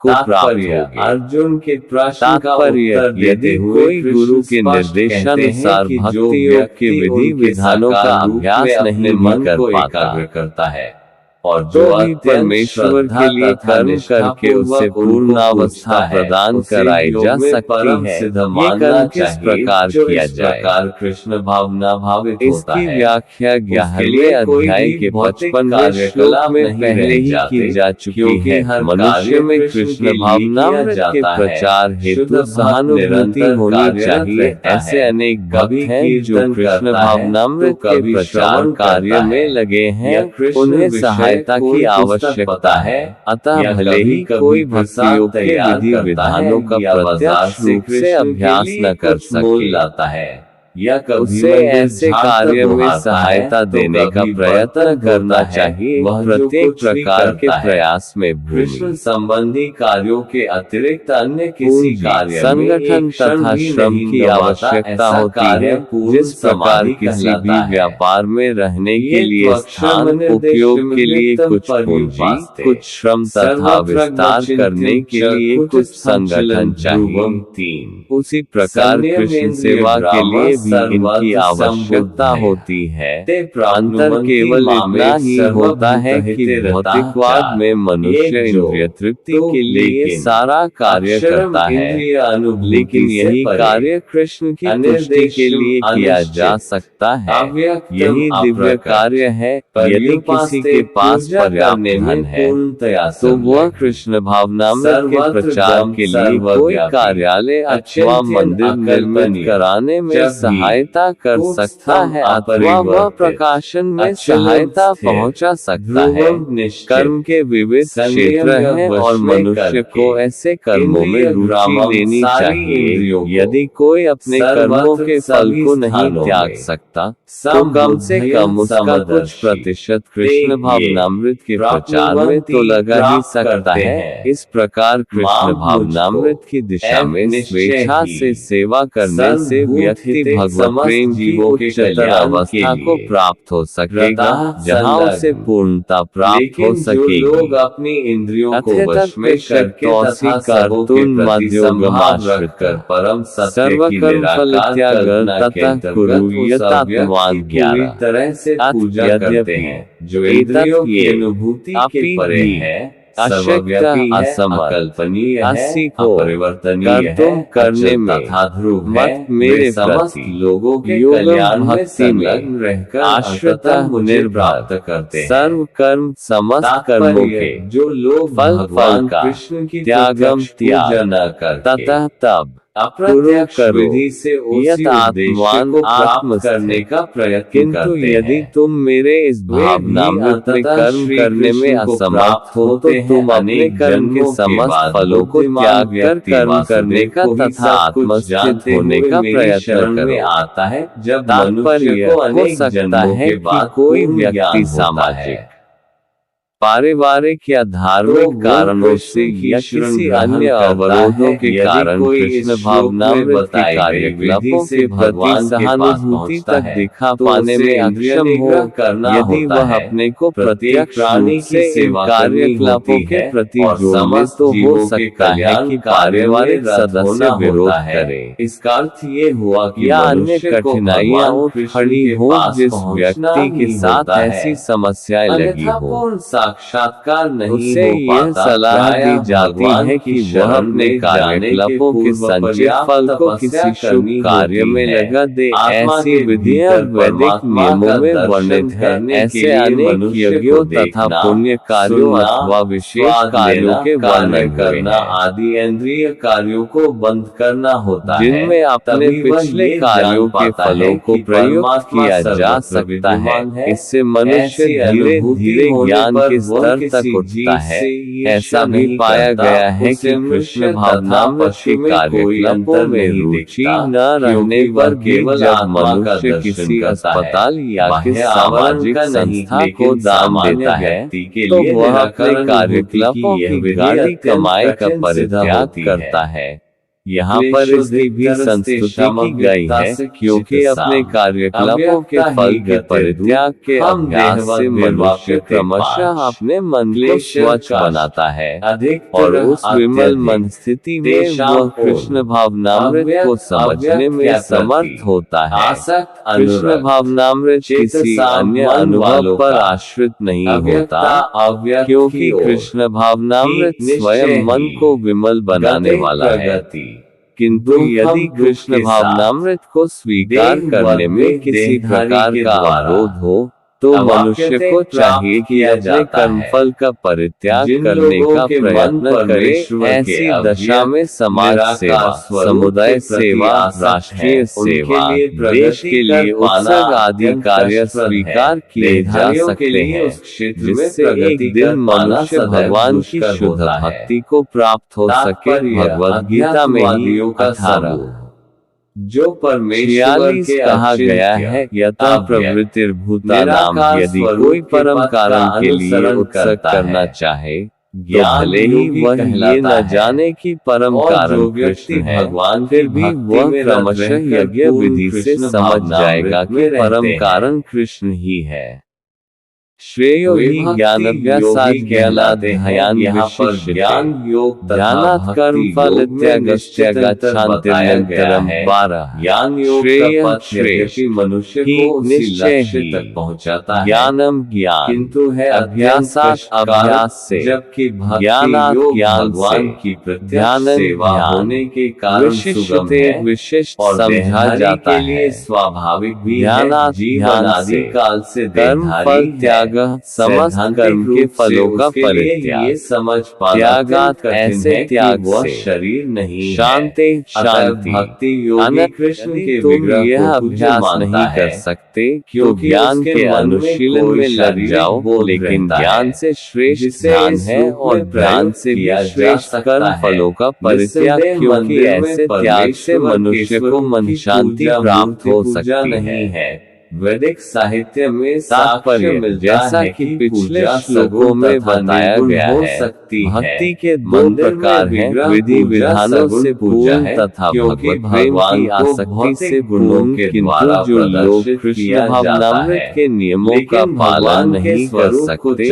को प्राप्त तात्पर्य होगी। अर्जुन के प्रश्न का तात्पर्य उत्तर देते यदि हुए कोई कृष्ण गुरु के स्पष्ट निर्देशानुसार कहते हैं कि जो भक्ति योग के व्यक्ति विधि उनके विधानों का साकार रूप अभ्यास में नहीं अपने भी मन कर को पाता, एकाग्र करता है और तो जो भी परमेश्वर के लिए कर्म करके उसे पूर्णावस्था प्रदान कराई जा सकती है। ये कर्म किस प्रकार किया जाए? कृष्ण भावना भावित होता इसकी है। व्याख्या 11वें अध्याय के 55वें श्लोक में पहले ही की जा चुकी है। मनुष्य में कृष्ण भावनामृत के प्रचार हेतु सहानुभूति होनी चाहिए। ऐसे अनेक भक्त हैं जो कृष्ण भावनामृत के प्रचार कार्य में लगे हैं, उन्हें सहायता की आवश्यकता है। अतः भले ही कोई भक्ति योग के विधि विधानों का प्रत्यक्ष रूप से अभ्यास न कर सके, या उसे ऐसे कार्य में सहायता देने का प्रयत्न करना चाहिए। प्रत्येक प्रकार के प्रयास में कृष्ण संबंधी कार्यों के अतिरिक्त अन्य किसी कार्य संगठन तथा श्रम की आवश्यकता होती है। जिस प्रकार किसी भी व्यापार में रहने के लिए स्थान, उपयोग के लिए कुछ पूंजी, कुछ श्रम तथा विस्तार करने के लिए कुछ संगठन चाहिए, उसी प्रकार कृष्ण सेवा के लिए भी इनकी आवश्यकता होती है। अंतर केवल इतना ही होता है कि भौतिकवाद में मनुष्य इंद्रिय तृप्ति के लिए सारा कार्य करता है, लेकिन यही कार्य कृष्ण की तुष्टि के लिए किया जा सकता है। यही दिव्य कार्य है। यदि किसी के पास पर्याप्त धन है तो वह कृष्ण भावनामृत के प्रचार के लिए कोई कार्यालय अथवा मंदिर निर्मित कराने में सहायता कर सकता है, अथवा वह प्रकाशन में सहायता पहुंचा सकता है। कर्म के विविध क्षेत्र हैं और मनुष्य को ऐसे कर्मों में रुचि लेनी चाहिए। यदि कोई अपने कर्मों के फल को नहीं त्याग सकता तो कम से कम उसका कुछ प्रतिशत कृष्ण भावनामृत के प्रचार में तो लगा ही सकता है। इस प्रकार कृष्ण भावनामृत की दिशा में स्वेच्छा से सेवा करने से व्यक्ति भगवत प्रेम जीवों के अवस्था को प्राप्त हो सकेगा, जहाँ उसे पूर्णता प्राप्त हो सकेगी। लोग अपनी इंद्रियों को वश में करके कर परम सर्वकर्म फल त्याग ततः कुरु यतात्मवान् पूरी तरह से पूजा करते हैं, जो इंद्रियों की अनुभूति के परे है, सर्वव्यापी है, अकल्पनीय है, अपरिवर्तनीय है, करने में तथा ध्रुव है। मेरे समस्त लोगों के कल्याण में संलग्न रहकर आश्रित मुझे प्राप्त करते हैं। सर्व कर्म समस्त कर्मों के जो लोग फल का कृष्ण की त्यागम त्याग न करते ततः तब अप्रत्यक्ष विधि से उसी उद्देश्य को प्राप्त करने का प्रयत्न किंतु करते हैं। यदि तुम मेरे इस भावनामृत में कर्म करने में असमर्थ हो तो तुम अपने कर्म के समस्त फलों को त्याग कर कर्म करने का तथा आत्मस्थित होने का प्रयत्न करो। आता है जब तात्पर्य हो सकता है कि कोई व्यक्ति सामाजिक, पारिवारिक या धार्मिक कारणों से या किसी अन्य अवरोधों के कारण कृष्ण भावनामृत के कार्यकलापों के प्रति सहानुभूति तक दिखा पाने में अक्षम हो। यदि वह अपने को प्रत्यक्ष रूप से इन कार्यकलापों के प्रति जोड़े तो हो सकता है कि पारिवारिक सदस्य विरोध करें। इसका अर्थ ये हुआ कि या अन्य कठिनाइयां उठ खड़ी हो जिस व्यक्ति के साथ ऐसी समस्याएं लगी हो, साक्षात्कार नहीं उसे हो यह पाता। सलाह दी जाती है कि वह अपने कार्यकलापों के संचित फल को किसी शुभ कार्य में लगा दे। ऐसी विधियां वैदिक नियमों में वर्णित है। ऐसे अनेक यज्ञों तथा पुण्य कार्यों अथवा विशेष कार्यों के वर्णन करना आदि इंद्रिय कार्यों को बंद करना होता है, जिनमें अपने पिछले कार्यों के फलों को प्रयुक्त किया जा सकता है। इससे मनुष्य धीरे धीरे ज्ञान के स्तर तक उठता है। ऐसा भी पाया गया है कि कृष्ण भावनामृत के कार्यकलापों में रुचि न रहने पर केवल जब मनुष्य किसी अस्पताल या किसी सामाजिक संस्था को दान देता है तो वह अपने कार्यकलापों की गाढ़ी कमाई का परित्याग करता है। यहाँ पर इसकी भी संस्तुति की गई है, क्योंकि अपने कार्यकलापों के फल के परित्याग के अभ्यास से मनुष्य क्रमशः अपने मन को स्वच्छ बनाता है और उस विमल मन स्थिति में वह कृष्ण भावनामृत को समझने में समर्थ होता है। कृष्ण भावनामृत किसी अन्य अनुभव पर आश्रित नहीं होता, क्योंकि कृष्ण भावनामृत स्वयं मन को विमल बनाने वाला है। किंतु यदि कृष्ण भावनामृत को स्वीकार करने में किसी प्रकार का अवरोध हो, तो मनुष्य को चाहिए कि अपने कर्मफल का परित्याग करने का प्रयत्न करे। ऐसी दशा में समाज सेवा, समुदाय सेवा, राष्ट्रीय सेवा, देश के लिए उत्सर्ग आदि कार्य स्वीकार किए जा सकते हैं, जिससे एक दिन मनुष्य भगवान की शुद्ध भक्ति को प्राप्त हो सके। भगवद गीता में ही 18 जो परमेश्वर के कहा गया है, यथा प्रवृत्तिर्भूतानाम, यदि कोई परम कारण के लिए उत्सर्ग करना चाहे, तो भले ही वह ये न जाने कि परम कारण कृष्ण है, भगवान फिर भी वह क्रमशः यज्ञ विधि से समझ जाएगा कि परम कारण कृष्ण ही है। श्रेयो हि ज्ञानाभ्यासात् ज्ञानाध्यायान् विशिष्यते। ध्यानात् कर्मफल त्यागश्च शान्तिरनन्तरं 12। श्रेयः श्रेयः मनुष्य को निश्चय ही तक पहुँचाता है। ज्ञानम ज्ञान, किंतु है अभ्यासात् अभ्यास से, जबकि ज्ञानात् ज्ञान भगवान की प्रत्यक्ष सेवा होने के कारण सुगम है, विशिष्ट समझा जाता है, स्वाभाविक भी है। जीवन आदि काल से कर्मफल त्याग समस्त कर्म के फलों का परित्याग, ये समझ त्यागात ऐसे त्याग से शरीर नहीं, शांति शांति भक्ति योगी कृष्ण के विग्रह यह अभ्यास नहीं कर सकते, क्योंकि ज्ञान के अनुशीलन में लग जाओ। लेकिन ज्ञान से श्रेष्ठ ध्यान है और ध्यान से भी श्रेष्ठ कर्म फलों का परित्याग, क्योंकि ऐसे त्याग से मनुष्य को मन शांति प्राप्त हो सकती है। वैदिक साहित्य में तात्पर्य मिल जैसा कि पिछले श्लोकों में बताया गया है, भक्ति के दो प्रकार हैं, विधि विधानों से पूर्ण तथा भगवत प्रेम की आसक्ति से पूर्ण। किंतु जो लोग कृष्ण भावनामृत के नियमों का पालन नहीं कर सकते,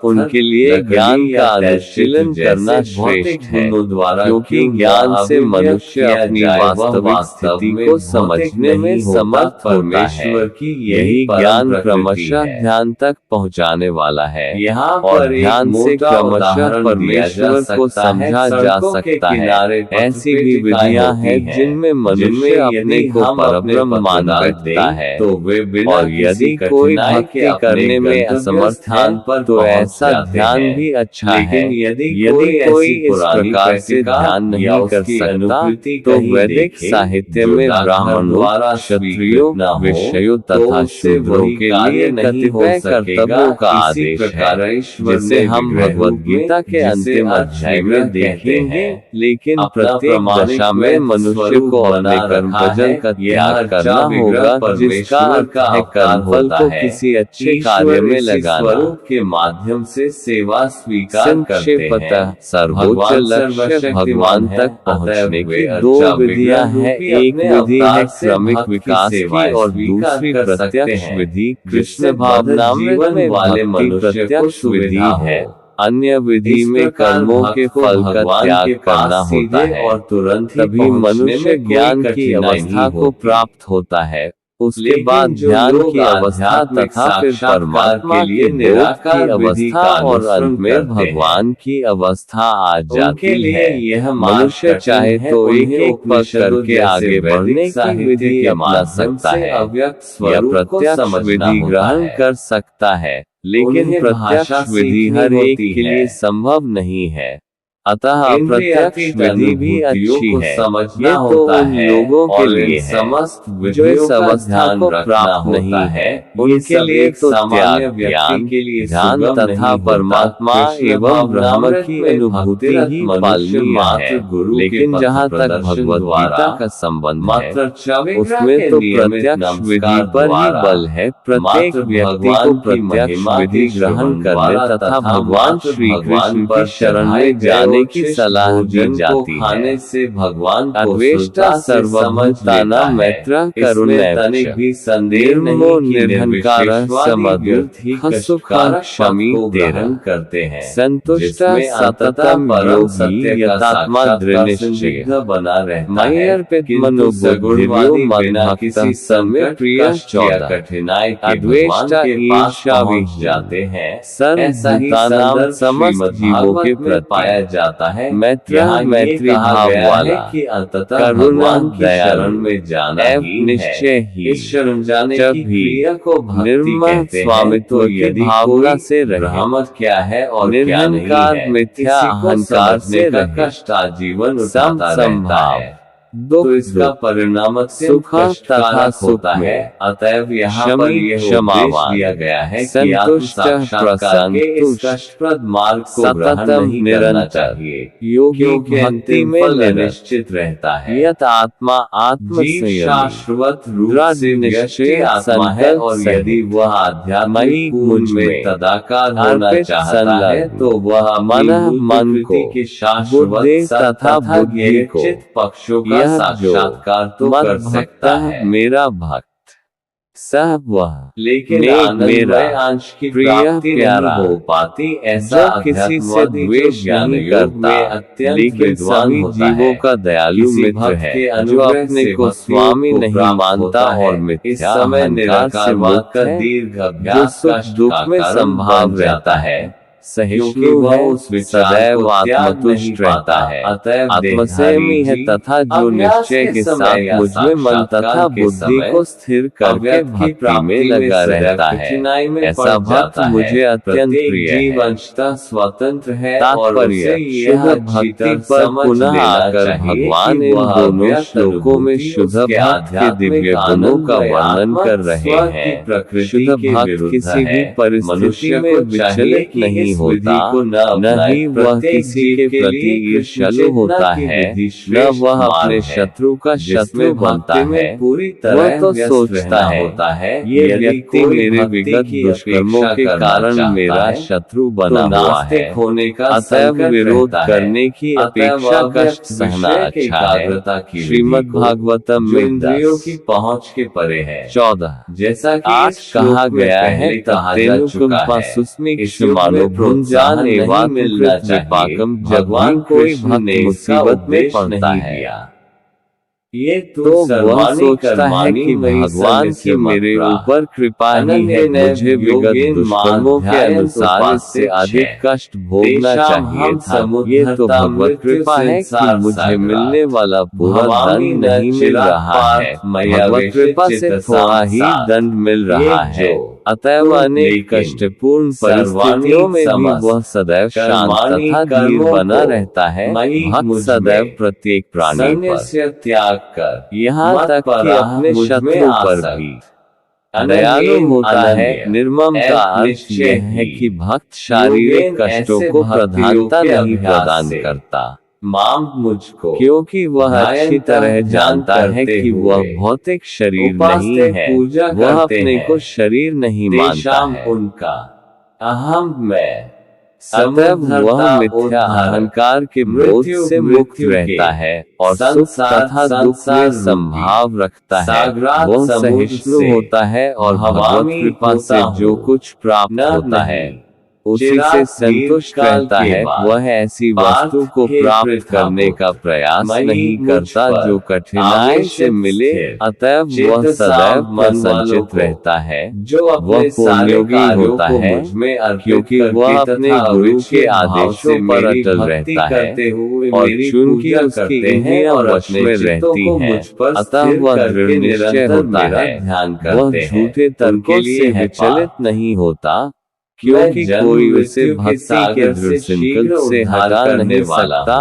उनके लिए ज्ञान का अनुशीलन करना श्रेष्ठ है, क्योंकि ज्ञान से मनुष्य अपनी वास्तविक स्थिति को समझने में समर्थ होता है। यही ज्ञान क्रमशः ध्यान तक पहुँचाने वाला है। यहाँ और ध्यान से क्रमशः परमेश्वर को समझा जा सकता है। ऐसी भी विधियां हैं जिनमें मनुष्य अपने को परब्रह्म मान बैठता है, और यदि कोई भक्ति करने में असमर्थ है, तो ऐसा ध्यान भी अच्छा है। यदि कोई इस प्रकार से ध्यान नहीं कर सकता, तो वैदिक साहित्य में ब्राह्मणों, क्षत्रियों, विषयों तथा शूद्रों के लिए कतिपय कर्तव्यों का आदेश है, जिसे हम भगवद गीता के अंतिम अध्याय में देखेंगे। लेकिन प्रत्येक दशा में मनुष्य को अपने कर्मफल का त्याग करना होगा, जिसका अर्थ है कर्मफल को किसी अच्छे कार्य में लगाना के माध्यम से सेवा स्वीकार करते हैं। सर्वोच्च लक्ष्य भगवान तक पहुँचने की दो विधियां हैं। एक विधि है क्रमिक विकास की और दूसरी प्रत्यक्ष विधि कृष्ण भावनामृत में वाले मनुष्य प्रत्यक्ष विधि है। अन्य विधि में कर्मों के फल का त्याग करना होता है और तुरंत तभी मनुष्य ज्ञान की अवस्था को प्राप्त होता है। उसके बाद ध्यान की अवस्था तथा फिर परमात्मा के लिए निराकार की अवस्था और अंत में भगवान की अवस्था आ जाती है। यह मनुष्य चाहे तो एक पग करके आगे बढ़ने की विधि अपना सकता है या प्रत्यक्ष विधि ग्रहण कर सकता है, लेकिन प्रत्यक्ष विधि हर एक के लिए संभव नहीं है। अतः अप्रत्यक्ष विधि भी अच्छी है। ये तो उन लोगों के लिए है जो इस अवस्था को प्राप्त नहीं है, उनके लिए तो त्याग, ज्ञान, ध्यान तथा परमात्मा एवं ब्रह्म की अनुभूति ही पालनीय है। लेकिन जहाँ तक भगवद गीता का संबंध है, उसमें तो प्रत्यक्ष विधि पर ही बल है। प्रत्येक व्यक्ति को प्रत्यक्ष विधि ग्रहण करने तथा भगवान श्री कृष्ण की शरण में जाने करने की सलाह दी जाती खाने है। से भगवान को अद्वेष्टा सर्वभूतानां मैत्रः करुणैश्च भी संदेह निर्ममो नहीं कि निर्हंकारः समदुःखः सुखः क्षमी तेरः करते हैं, संतुष्टः सततं योगी यतात्मा दृढ़निश्चयः बना रहता मय्यर्पित है, मनोबुद्धिर्यो मद्भक्तः समे प्रियः 14 कठिनाई के अद्वेष्टा भगवान के पास ईर्ष्या पहुंच जाते हैं। सर्वभूतानां समस्त जीवों के प्रति पाया जाता है। मैत्र यहाँ ये मैत्री कहा भाव गया है वाला कि अंततः करुणा भगवान की दयालु शरण में जाना एवं ही निश्चय है। ही इस शरण जाने जब की भी क्रिया को भक्ति निर्मल कहते हैं। स्वामित्व तो की यदि भावना कोई से रहे, भ्रामक क्या है और क्या नहीं निरहंकार है, मिथ्या इसी को अहंकार समझने से का रहे, कष्ट आजीवन उठाता रहता समभाव है, दुख तो इसका परिणाम सुख तथा सुख होता है। अतएव यहाँ पर यह उपदेश दिया गया है कि आत्म साक्षात्कार के इस कष्टप्रद मार्ग को ग्रहण नहीं करना चाहिए, योगी क्योंकि भक्ति अंतिम में फल निरत निश्चित रहता है। यत आत्मा आत्म जीव संयमी शाश्वत रूप दृढ़ से व्यक्ति निश्चय आत्मा है, और संकल्प यदि सहित वह आध्यात्मिक मई पूर्ण मुझ में में तदाकार होना अर्पित चाहता है, संलग्न तो वह मन अपनी मन प्रकृति को के शाश्वत बुद्धि सत तथा तथा बुद्धि को चित पक्षों का यह जो साक्षात्कार तो मद कर भक्त सकता है, मेरा भक्त सह वह लेकिन नेक आनंदमय मेरा अंश की प्रिय प्राप्ति प्यारा नहीं हो पाती। ऐसा जो किसी से अध्यात्मवादी जो द्वेष ज्ञान नहीं योग करता, में अत्यंत लेकिन विद्वान सभी होता जीवों है, का दयालु किसी मित्र भक्त है, के जो अनुग्रह अपने से को भक्ति स्वामी को नहीं प्राप्त मानता होता है। और इस मिथ्या समय अहंकार से निराकारवाद मुक्त का है, दीर्घ जो अभ्यास सुख कष्ट दुख का में कारण संभाव बन जाता रहता है, है, क्योंकि सहिष्णु वह है, उस विचार सदैव को त्याग आत्मतुष्ट नहीं रहता पाता। है, अतएव आत्मसंयमी है तथा जो अभ्यास निश्चय के के समय साथ या मुझ में मन तथा साक्षात्कार के बुद्धि समय को स्थिर करके अव्यक्त की भक्ति में प्राप्ति लगा सदैव रहता है, कठिनाई में ऐसा पड़ भक्त जाता है। मुझे अत्यंत प्रत्येक प्रिय जीव है। अंशतः स्वतंत्र है और तात्पर्य उसे यह शुद्ध भक्ति भक्ति पर समझ पुनः लेना आकर चाहिए भगवान कि इन वह दोनों अव्यक्त श्लोकों में अनुभूति शुद्ध उसके भक्त के आध्यात्मिक दिव्य गुणों का आनंदमय वर्णन आत्मा कर रहे स्व की हैं। प्रकृति शुद्ध के भक्त विरुद्ध किसी भी है। परिस्थिति मनुष्य में को चाहिए विचलित कि नहीं इस होता, विधि को न न अपनाए। ही वह प्रत्येक किसी जीव के के प्रति लिए ईर्ष्यालु होता है, न वह अपने शत्रु का शत्रु बनता है। पूरी वह तरह तो व्यस्त सोचता रहना है, होता है। ये यदि व्यक्ति कोई मेरे भक्ति विगत की दुष्कर्मों अपेक्षा के करना कारण चाहता मेरा है, शत्रु तो बना हुआ है, नास्तिक होने का अतएव संकट विरोध रहता है। करने की अतएव अपेक्षा अव्यक्त कष्ट सहना विषय के अच्छा है। एकाग्रता की विधि श्रीमद् को, भागवतम जो में इंद्रियों 10 की पहुंच के परे है। 14 जैसा कि आज इस श्लोक कहा में गया है, पहले कहा जा चुका है, सुस्मिक इस युग मानो में प्रोत्साहन नहीं एवात्म मिलना कृत विपाकम चाहिए। जब भी भगवान कोई कृष्ण भक्त ने इसका मुसीबत में उपदेश पड़ता नहीं है, दिया। ये तो वह सोचता है कि भगवान की मेरे ऊपर कृपा ही है, मुझे विगत दुष्कर्मों के अनुसार इससे अधिक कष्ट भोगना चाहिए था। ये तो भगवत कृपा है कि मुझे मिलने वाला पूरा दंड नहीं मिल रहा है, भगवत कृपा से थोड़ा ही दंड मिल रहा है। अतएव अनेक कष्टपूर्ण परिस्थितियों में भी वह सदैव शांत तथा धीर बना रहता है। भक्त सदैव प्रत्येक प्राणी पर त्याग कर, यहाँ तक कि अपने शत्रु पर भी दयालु होता है। निर्मम का अर्थ यह है कि भक्त शारीरिक कष्टों को प्रधानता नहीं प्रदान करता, मांग मुझको, क्योंकि वह अच्छी तरह जानता है कि वह भौतिक शरीर नहीं है, वह अपने को शरीर नहीं मानता है। उनका अहम मैं अतएव वह मिथ्या अहंकार के बोध से मुक्त रहता है और सुख तथा दुख में संभाव रखता है। वह सहिष्णु होता है और भगवत कृपा से जो कुछ प्राप्त होता है उसी से संतुष्ट रहता है। वह ऐसी वस्तु को प्राप्त करने का प्रयास नहीं करता जो कठिनाई से मिले, अतएव वह सदैव प्रसन्नचित रहता है। वह पुण्योगी होता है क्योंकि वह अपने गुरु के आदेशों पर अटल रहता है और चूंकि उसकी इंद्रियां वश में रहती हैं, अतः वह दृढ़ निश्चय होता है। वह झूठे तर्क से विचलित नहीं होता, क्योंकि कोई उसे भक्ति के दृढ़ संकल्प से हटा नहीं सकता।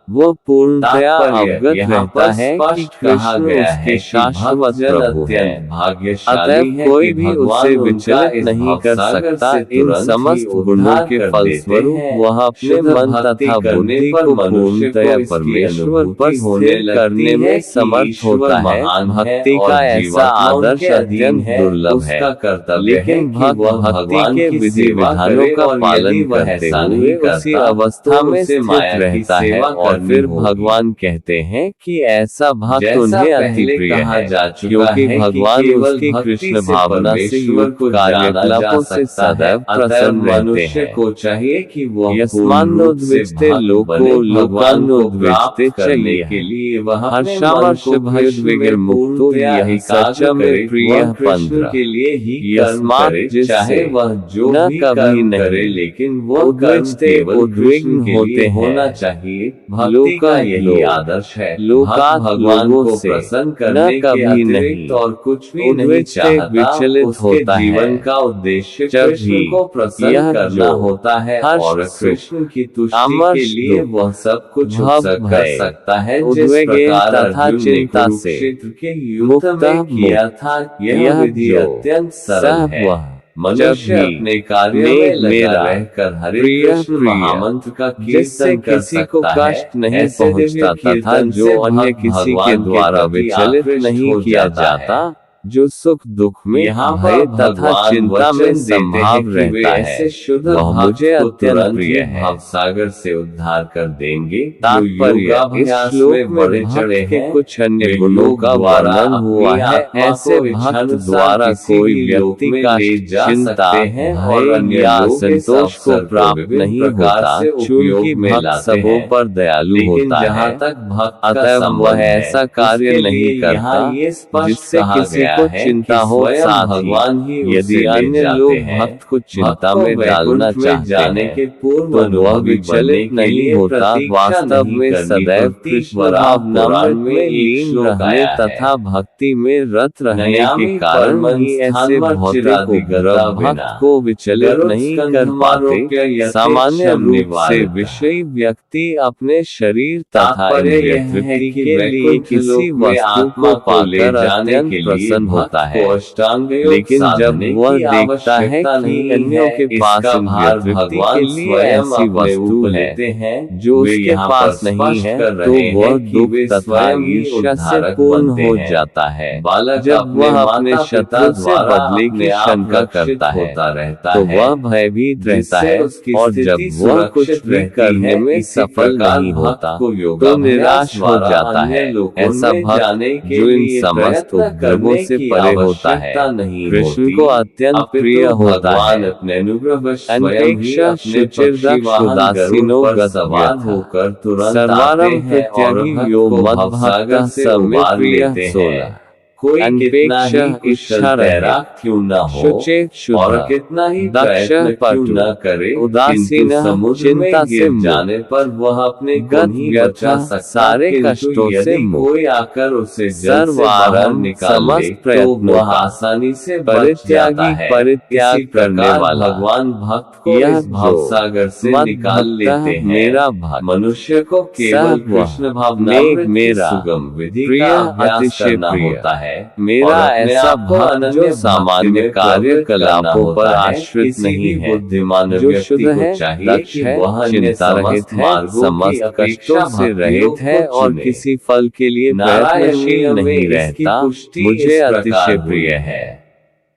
वह पूर्णतया अवगत यहाँ रहता पर है कि स्पष्ट कहा कृष्ण गया उसके है कि शाश्वत भक्तजन प्रभु है। अत्यंत भाग्यशाली अतएव है कोई कि भी भगवान उससे उनका विचलित इस नहीं कर भवसागर सकता। से इन तुरंत ही समस्त गुणों उद्धार के कर फलस्वरूप देते हैं। वह अपने शुद्ध मन भक्ति तथा करने बुद्धि पर को मनुष्य पूर्णतया को इसकी परमेश्वर पर अनुभूति होने स्थिर लगती करने है में कि समर्थ ईश्वर होता है। महान है भक्ति और का ऐसा जीवात्मा आदर्श उनके अधीन अत्यंत है। दुर्लभ है, उसका कर्तव्य है लेकिन कि भक्त वह भक्ति भगवान के की विधि सेवा विधानों करे का और पालन यदि वह करते ऐसा हुए नहीं उसी करता अवस्था तो में उसे स्थित माया की रहता है। सेवा और करनी फिर होगी। भगवान कहते हैं कि ऐसा भक्त जैसा उन्हें अति पहले प्रिय कहा है, जा चुका क्योंकि है कि भगवान केवल उसकी भक्ति कृष्ण से भावना से परमेश्वर युक्त को जाना जा कार्यकलापों से सकता है। सदैव अतः प्रसन्न रहते मनुष्य हैं। को चाहिए कि वह पूर्ण रूप से यस्मान्नोद्विजते भक्त लोको बने। भगवान को प्राप्त लोकान्नोद्विजते करने च के ये लिए वह अपने मन हर्षामर्ष को भय कृष्ण में विनिर्मुक्तो पूर्णतया यह एकाग्र सच में करे। प्रिय वह कृष्ण 15 के लिए ही कर्म यस्मात् करे, जिससे चाहे वह जो न भी कभी कर्म नहीं करे, लेकिन वह कर्म उद्विजते केवल उद्विग्न कृष्ण के होते लिए हैं। होना चाहिए। भक्ति लोकात् का यही लोक, आदर्श है। भक्त लोकात् भगवान लोगों को से प्रसन्न न करने के कभी अतिरिक्त नहीं और कुछ भी नहीं उद्विजते चाहता। विचलित उसके होता जीवन है। का उद्देश्य जब कृष्ण भी को प्रसन्न यह करना जो होता है हर्ष और सुख कृष्ण की तुष्टि के आमर्ष लिए दुख वह सब कुछ भव कर भय सकता है। जिस उद्वेगे प्रकार तथा अर्जुन ने चिंता से कुरुक्षेत्र के युद्ध मुक्तः में किया था, यह विधि जो अत्यंत सरल सह है। वह मनुष्य जब भी अपने कार्य मैं में लगा मेरा रहकर हरे प्रिय कृष्ण महामंत्र का जिससे कीर्तन कर किसी को सकता है। कष्ट नहीं ऐसे दिव्य पहुंचता तथा कीर्तन जो से अन्य भक्त किसी के भगवान के द्वारा प्रति विचलित आकृष्ट नहीं हो किया जाता है। जाता, जो सुख दुख में यहाँ भय पर तथा भगवान चिंता में वचन देते हैं संभाव कि वे रहता है, ऐसे शुद्ध वह भक्त मुझे को अत्यंत तुरंत प्रिय ही है। भवसागर से उद्धार कर देंगे। जो तात्पर्य इस योगाभ्यास श्लोक में में बड़े भक्त चढ़े के हैं, कुछ अन्य वे गुणों योग का द्वारा वर्णन हुआ अपनी है। आत्मा ऐसे को भक्त इच्छानुसार द्वारा किसी कोई भी लोक व्यक्ति में का ले जा चिंता, सकते हैं और भय अन्य या लोग इस संतोष को अवसर को प्राप्त विभिन्न नहीं प्रकार होता, से चूंकि उपयोग में भक्त लाते सबों हैं। पर दयालु लेकिन होता जहाँ है, तक भक्त का अतः संबंध वह है, ऐसा कार्य उसके नहीं लिए यहाँ करता ये स्पष्ट जिससे कहा किसी गया को है चिंता कि हो। स्वयं साथ भगवान ही ही उसे यदि ले अन्य जाते लोग हैं। भक्त को भक्त चिंता को में डालना वैकुंठ में चाहते जाने हैं के पूर्व तो वह अनुभवी विचलित बनने के नहीं लिए होता, प्रतीक्षा वास्तव नहीं में करनी सदैव पड़ती। कृष्ण वराह भावना पुराण में में एक लीन श्लोक रहने आया है, तथा भक्ति में रत रहने के नयामि कारण परमं ही ऐसे स्थानमं भौतिक चिरादिगता उपद्रव विना भक्त को विचलित नहीं कर पाते। गरुत्स्कंधमारोप्य यथेच्छं सामान्य रूप से निवारितः। विषयी व्यक्ति अपने शरीर तथा तात्पर्य इंद्रिय यह है तृप्ति कि के लिए वैकुंठ किसी लोक में वस्तु आत्मा को को ले पाकर जाने अत्यंत के लिए प्रसन्न भक्त होता को है। अष्टांग योग लेकिन जब साधने वह की देखता है आवश्यकता कि नहीं अन्यों है, के पास इसका इंद्रिय भार तृप्ति के भगवान लिए स्वयं ऐसी अपने वस्तु ऊपर है लेते हैं। जो वे उसके यहाँ पास पर नहीं स्पष्ट है, कर तो रहे वह हैं कि दुख वे तथा स्वयं ही ईर्ष्या से उद्धारक पूर्ण बनते हो हैं। जाता है। बालक जब अपने वह अपने माता शत्रु पिता से द्वारा बदले अपने की आप शंका रक्षित करता है होता रहता तो है, वह भयभीत रहता जिससे है, उसकी और जब स्थिति वह कुछ सुरक्षित भी रहती करने है। में इसी सफल प्रकार नहीं भक्त होता को तो योगाभ्यास निराश हो द्वारा जाता अन्य है। लोकों ऐसा में भक्त जाने के जो इन लिए समस्त प्रयत्न उपद्रवों करने से की परे होता है, आवश्यकता नहीं कृष्ण होती, को अत्यंत अपितु प्रिय होता भगवान है। अपने अनुग्रहवश स्वयं ही अनपेक्षा अपने शुचिर्दक्ष पक्षी वाहन उदासीनो गरुड़ पर गत सवार व्यथा होकर तुरंत सर्वारं आते हैं और प्रत्यागी भक्त यो को मद्भक्तः भवसागर से समे उबार प्रियः लेते हैं। 16 कोई कितना ही अनपेक्षा कुशल इच्छा रहे, तैराक क्यों न हो शुचित और शुद्ध, कितना ही दक्ष प्रयत्न क्यों पटु, न करे, उदासीन किंतु समुद्र चिंता में से गिर मुक्त, जाने पर वह अपने को गत नहीं व्यथा बचा सकता। सारे किंतु कष्टों से यदि मुक्त, कोई आकर उसे जल से बाहर सर्वारंभ निकाल ले समस्त तो प्रयत्नों वह का आसानी से बच परित्यागी जाता है। परित्याग इसी करने प्रकार वाला भगवान भक्त को यह इस भवसागर से निकाल मद्भक्तः लेते हैं। मेरा भक्त मनुष्य को केवल सह वह कृष्ण भावनामृत की मेरा सुगम विधि प्रिय का अभ्यास अतिशय करना प्रिय होता है। मेरा और अपने ऐसा आप को भक्त अनन्य जो भक्ति सामान्य में कार्यकलापों प्रवृत्त पर करना होता है। आश्रित किसी नहीं भी है, बुद्धिमान जो व्यक्ति शुद्ध को है, चाहिए दक्ष कि है, वह अन्य चिंता रहित समस्त है, मार्गों की समस्त अपेक्षा कष्टों से भक्ति रहित योग है को और चुने। किसी फल के लिए प्रयत्नशील नारायणीय में नहीं इसकी रहता, पुष्टि मुझे इस अतिशय प्रकार प्रिय हुई है।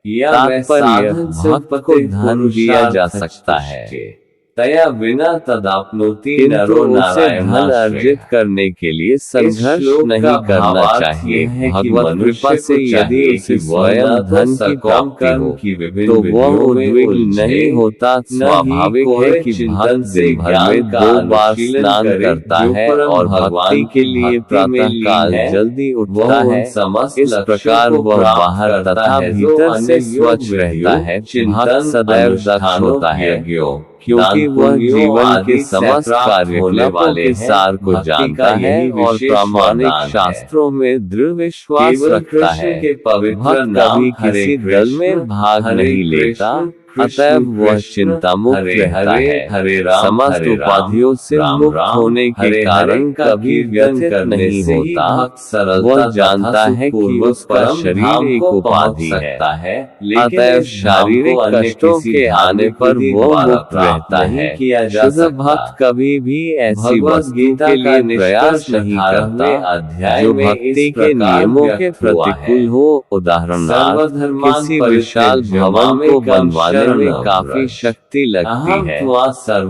या वह तात्पर्य साधन से भक्त को पते धन दिया जा पुरुषार्थ सकता है, चतुष्टय। तया बिना तदाप्नोति किंतु नरो उसे नारायण धन अर्जित करने के लिए संघर्ष नहीं करना चाहिए। भगवत कृपा से यदि उसे स्वयं धन की प्राप्ति हो तो वह उद्विग्न नहीं होता। स्वाभाविक है कि भक्त दिन भर में 2 बार स्नान करता है और भक्ति के लिए प्रातः काल जल्दी उठता है। इस प्रकार वह बाहर तथा भीतर से स्वच्छ रहता है। भक्त सदैव दक्ष होता है क्योंकि वह जीवन के समस्त कार्यकलापों के सार को जानता है और प्रामाणिक शास्त्रों में दृढ़ विश्वास रखता है। भक्त कभी किसी दल में भाग नहीं लेता, अतएव वह चिंता मुक्त रहता है। समस्त उपाधियों से मुक्त होने के कारण कभी व्यथित नहीं होता। वह जानता है कि उसका शरीर एक उपाधि है। अतएव शारीरिक कष्टों के आने पर वह मुक्त रहता है। शुद्ध भक्त कभी भी ऐसी वस्तु के लिए प्रयास नहीं करता जो भक्ति के नियमों के प्रतिकूल हो। उदाहरणार्थ, किसी विशाल भवन को बनवाने में काफी शक्ति लगती है,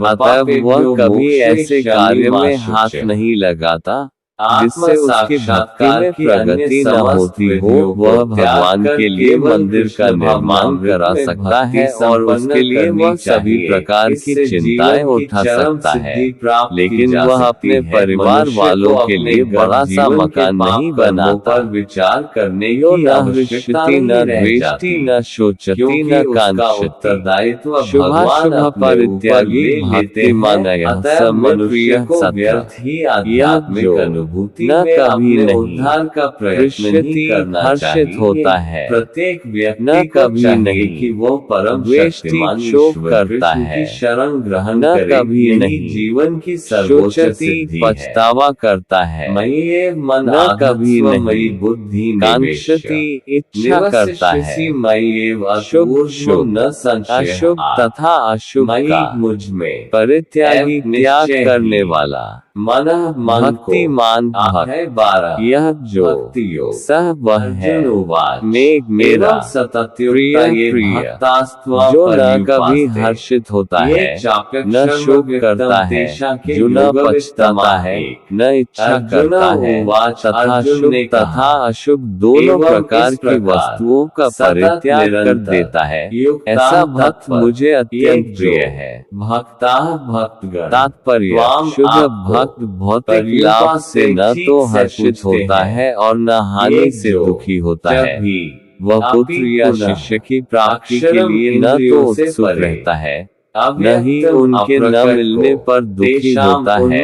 अतएव वह कभी ऐसे कार्य में हाथ नहीं लगाता जिससे उसकी भक्ति में प्रगति न होती हो। वह भगवान के लिए मंदिर का निर्माण करा सकता है और उसके लिए वह सभी प्रकार की चिंताएं उठा सकता है, लेकिन वह अपने परिवार वालों के लिए बड़ा सा मकान नहीं बनाता। विचार करने की आवश्यकता न द्वेष्टि न शोचति न कांक्षति शुभाशुभ परित्यागी भक्तिमानः समप्रियः सत्यः। यह जो न कभी नहीं उद्धार का प्रयत्न नहीं करना हर्षित होता है, प्रत्येक व्यक्ति न कभी नहीं कि वो परम शक्तिमान शोक करता है, शरण ग्रहण न कभी नहीं जीवन की सर्वोच्च सिद्धि पछतावा करता है, मयि मन न कभी नहीं बुद्धि कांक्षति इच्छा करता है, मयि अशुभ न संशय अशुभ तथा अशुभ का मुझ में परित्यागी त्याग करने वाला भक्तिमान भक्त। यह जो सह वह है मेघ मेरा प्रिय जो न कभी हर्षित होता है न शोक करता है, जो न पछताता है न इच्छा करता है तथा शुभ तथा अशुभ दोनों प्रकार की वस्तुओं का परित्याग कर देता है, ऐसा भक्त मुझे अत्यंत प्रिय है। भक्ता भक्तगण तात्पर्य शुद्ध भक्त भौतिक लाभ से न तो हर्षित होता है और न हानि से दुखी होता है। वह पुत्र या शिष्य की प्राप्ति के लिए न तो उत्सुक रहता है न ही उनके न मिलने पर दुखी होता है।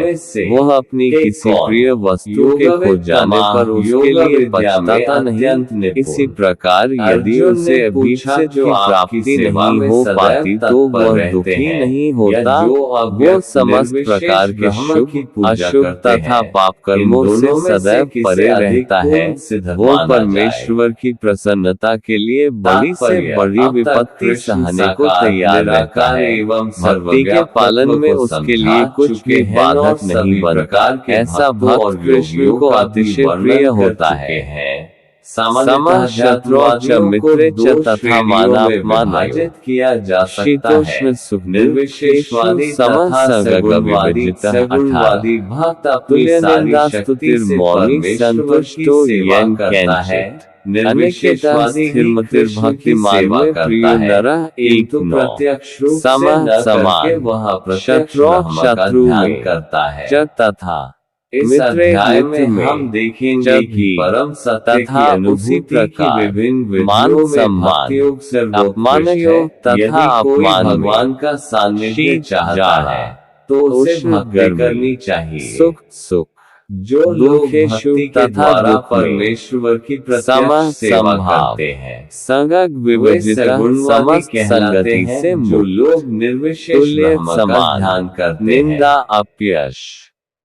वह अपनी किसी प्रिय वस्तु के खो जाने पर उसके लिए पछताता नहीं। इसी प्रकार यदि उसे अभीष्ट की प्राप्ति नहीं हो पाती तो वह दुखी नहीं होता। वो समस्त प्रकार के शुभ अशुभ तथा पाप कर्मों से सदैव परे रहता है। वो परमेश्वर की प्रसन्नता के लिए बड़ी से बड़ी विपत्ति सहने को तैयार रहता है। भक्ति के पालन में उसके लिए कुछ भी बाधक नहीं बनता। ऐसा भक्त कृष्ण को अतिशय प्रिय होता है। समः शत्रुश्च मित्रे च तथा मानापमानयोः किया जा सकता है। निर्विशेषवादी समः सगगविवर्जितः अर्थात् भक्त अपनी सारी शक्ति से परमेश्वर की सेवा करता है। निर्विशेषवादी भक्तिमान प्रिय नरः एक प्रत्यक्ष रूप से न करके वह शत्रु में करता है। तथा इस अध्याय में हम देखेंगे कि परम सत्य की अनुभूति की विभिन्न मान सम्मान अपमान तथा अपमान भगवान का सानिध्य चाहता है तो उसे भक्ति करनी चाहिए। सुख सुख जो लोग भक्ति के द्वारा परमेश्वर की प्रत्यक्ष सेवा करते हैं संगग विवर्जित समस्त संगति से जो लोग निर्विशेष ब्रह्म का ध्यान करते हैं निंदा अपयश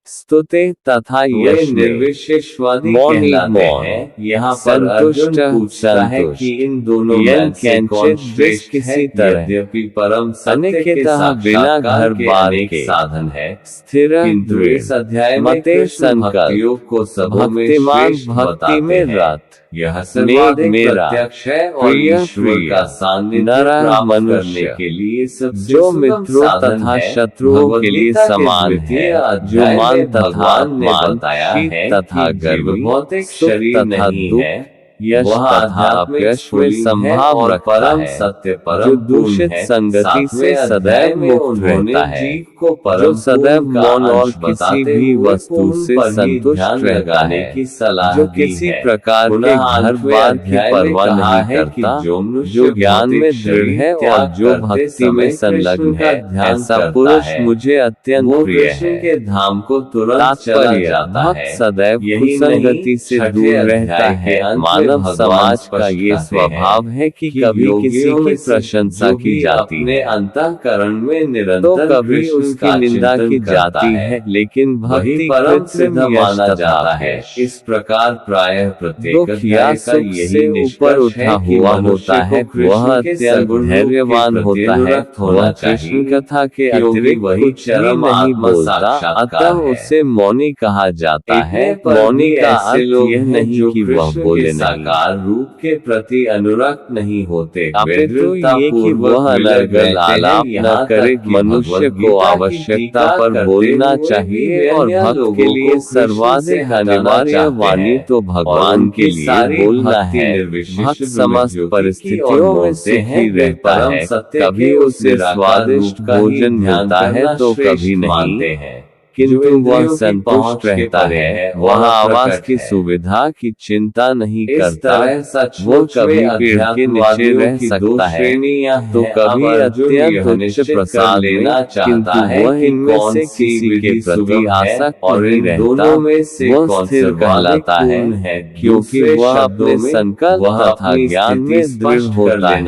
स्तुति तथा यश निर्विशेषवादी कहलाते हैं। यहाँ पर अर्जुन पूछता है कि इन दोनों में से कौन श्रेष्ठ है। यद्यपि परम सत्य के साक्षात्कार के अनेक साधन है स्थिर, किंतु इस अध्याय में कृष्ण भक्तियों को सबों में श्रेष्ठ भक्ति में रत यह सर्वाधिक प्रत्यक्ष है और ईश्वर का सानिध्य प्राप्त करने के लिए सबसे जो मित्रों तथा शत्रुओं के लिए समान है। जो मान तथा ने बताया है तथा गर्व भौतिक शरीर नहीं है, यश तथा अपयश में संभाव रखता है। सत्य परम दूषित संगति से सदैव मुक्त रहता है। जो सदैव मौन और किसी भी वस्तु से संतुष्ट रहता है। जो किसी प्रकार के घर बार की परवाह नहीं करता। जो ज्ञान में दृढ़ है और जो भक्ति में संलग्न है, ऐसा पुरुष मुझे अत्यंत प्रिय है। के धाम को तुरंत चला जाता है। सदैव कुसंगति से दूर रहता है। मानव समाज का ये स्वभाव है कि कभी किसी की प्रशंसा की जाती है अंतःकरण में तो निरंतर कभी उसकी निंदा की जाती है, लेकिन भक्ति परम सिद्ध कृत्रिम माना यश जाता तथा है। है। इस प्रकार प्रायः प्रत्येक दुख या अध्याय का सुख यही से ऊपर निष्कर्ष उठा है कि हुआ मनुष्य होता है, को कृष्ण वह के अत्यंत सगुण रूप के धैर्यवान प्रति होता है, अनुरक्त होना वह कृष्ण चाहिए, कथा के क्योंकि अतिरिक्त वही कुछ भी चरम नहीं आत्म बोलता, साक्षात्कार अतः है। उसे मौनी कहा जाता है। इतने पर मौनी भी का ऐसे अर्थ लोग यह हैं नहीं जो कि वह कृष्ण बोले के नहीं, साकार रूप के प्रति अनुरक्त नहीं होते, अपितु ये कि वह अनर्गल आलाप न करे। मनुष्य को आवश्यकता पर बोलना चाहिए और भक्त के लिए सर्वाधिक अनिवार्य वाणी तो भगवान के लिए बोलना है। भक्त समस्त परिस्थितियों में सुखी रहता है, कभी उसे स्वादिष्ट भोजन मिलता है तो कभी नहीं, किंतु वह संतुष्ट रहता है, वह आवास की सुविधा की चिंता नहीं करता, वो कभी पेड़ के नीचे रह सकता है तो कभी अत्यंत उच्च प्रसाद में, किंतु वह इनमें से किसी के प्रति आसक्त नहीं रहता। वह स्थिर कहलाता है, क्योंकि वह अपने संकल्प तथा ज्ञान में दृढ़ होता है,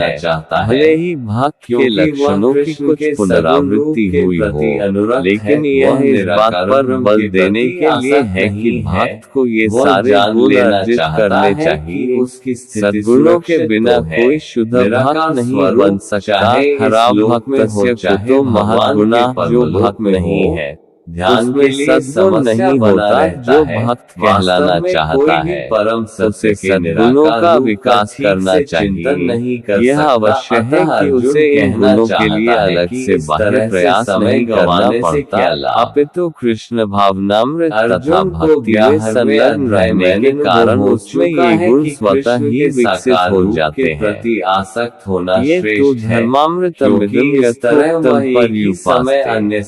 भले ही भक्त के लक्षणों की कुछ पुनरावृत्ति हुई हो, लेकिन यह इस बात पर बल देने के लिए है कि भक्त को ये सारे गुण अर्जित करने चाहिए। उसकी सद्गुणों के बिना कोई शुद्ध भक्त नहीं बन सकता। खराब भक्तस्य कुतो महद्गुणा, जो भक्त नहीं है ध्यान के लिए सद्गुण नहीं होता, जो भक्त कहलाना चाहता है उसे सद्गुणों का विकास करना चाहिए। यह अवश्य है कि उसे इन गुणों के लिए अलग से बाह्य प्रयास नहीं करना पड़ता, अपितु कृष्ण भावनामृत तथा भक्ति में संलग्न रहने के कारण उसमें ये गुण स्वतः ही विकसित हो जाते हैं। आसक्त होना ये तो धर्मामृतमिदं यथोक्तं पर्युपास्ते।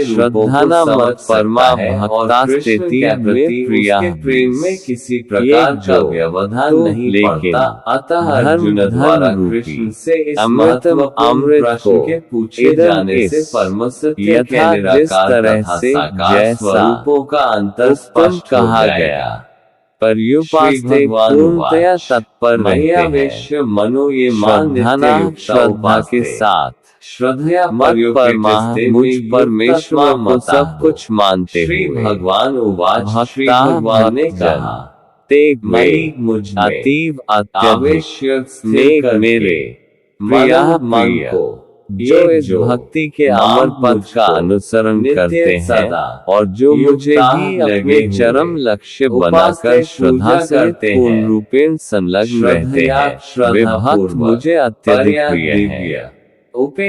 श्रद्धा मत परमा भक्तास्तेति में प्रिया, प्रेम में किसी प्रकार का व्यवधान नहीं पड़ता। अतः अर्जुन द्वारा कृष्ण से इस महत्वपूर्ण प्रश्न के पूछे जाने से परम सत्य के निराकार तथा साकार स्वरूपों का अंतर स्पष्ट कहा गया। पर्युपास्ते पूर्णतया तत्पर रहते हैं। मनो ये श्रद्धा के साथ श्रद्धया मत परमा मुझ परमेश्वर को सब कुछ मानते श्री हुए भगवान उवाच, श्री भक्ता भगवान ने कहा, तेग मयि मुझ में अतीव अत्यधिक आवश्यक स्थिर नेक करके मेरे प्रिया मन प्रिय को, जो इस भक्ति के अमर पद का अनुसरण करते हैं और जो मुझे भी अपने चरम लक्ष्य बनाकर श्रद्धा से पूर्ण रूपेण संलग्न रहते हैं, वे भक्त मुझे अत्यधिक प्रिय हैं।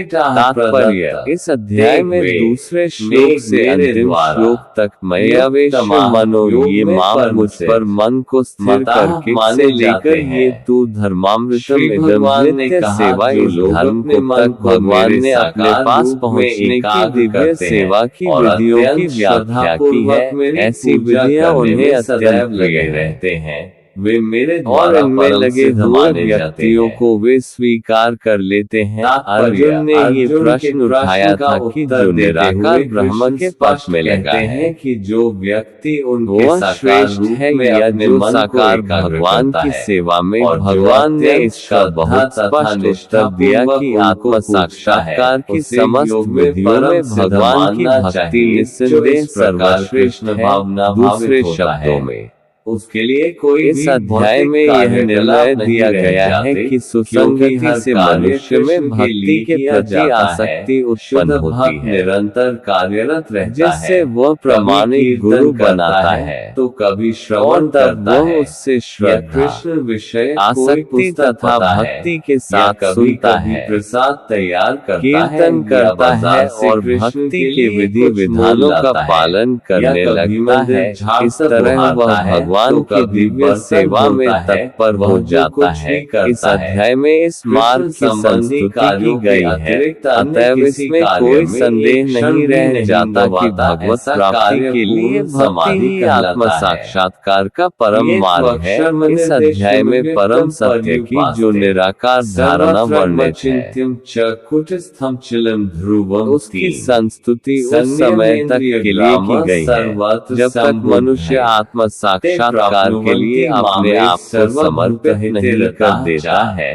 तात्पर्य, इस अध्याय में दूसरे श्लोक से अंतिम श्लोक तक मय्यावेश मनो ये माम मुझ पर मन को स्थिर करके से लेकर ये तू धर्मामृतम इदं नित्य सेवा, इस धर्म को तक भगवान ने अपने पास पहुँचने की दिव्य सेवा की विधियों की व्याख्या की है। ऐसी विधियां उन्हें अत्यंत प्रिय रहते हैं, वे मेरे और इनमें लगे हुए व्यक्तियों को वे स्वीकार कर लेते हैं। अर्जुन ने ये प्रश्न उठाया था कि जो निराकार ब्रह्म के पक्ष में लगा है कि जो व्यक्ति उनके वह श्रेष्ठ है या जो साकार भगवान की सेवा में, भगवान ने इसका बहुत स्पष्ट उत्तर दिया कि आत्म साक्षात्कार की समस्त विधियों में भगवान की भक्ति निस्संदेह सर्वश्रेष्ठ है। दूसरे शब्दों में उसके लिए कोई इस अध्याय में यह निर्णय दिया गया है कि सुसंगति से मनुष्य में भक्ति के प्रति आसक्ति उत्पन्न होती है, निरंतर कार्यरत रहता है, जिससे वह प्रामाणिक गुरु बनाता है, तो कभी श्रवण करता है, उससे श्रद्धा, कृष्ण विषय आसक्ति तथा भक्ति के साथ सुनता है, प्रसाद तैयार करता है, कीर्तन करता है और भक्ति के विधि विधानों का पालन करने लगता है। इस तरह वह भगवान की दिव्य सेवा में तत्पर हो जाता है। इस अध्याय में इस मार्ग की संस्तुति की गई है, अतएव इसमें कोई संदेह नहीं रह जाता कि भगवत प्राप्ति के लिए भक्ति ही आत्म साक्षात्कार का परम मार्ग है। इस अध्याय में परम सत्य की जो निराकार धारणा वर्णित है, उसकी संस्तुति उस समय तक के लिए की गई है जब तक मनुष्य आत्म साक्षात्कार साक्षात्कार के लिए अपने आप को समर्पित नहीं कर देता है।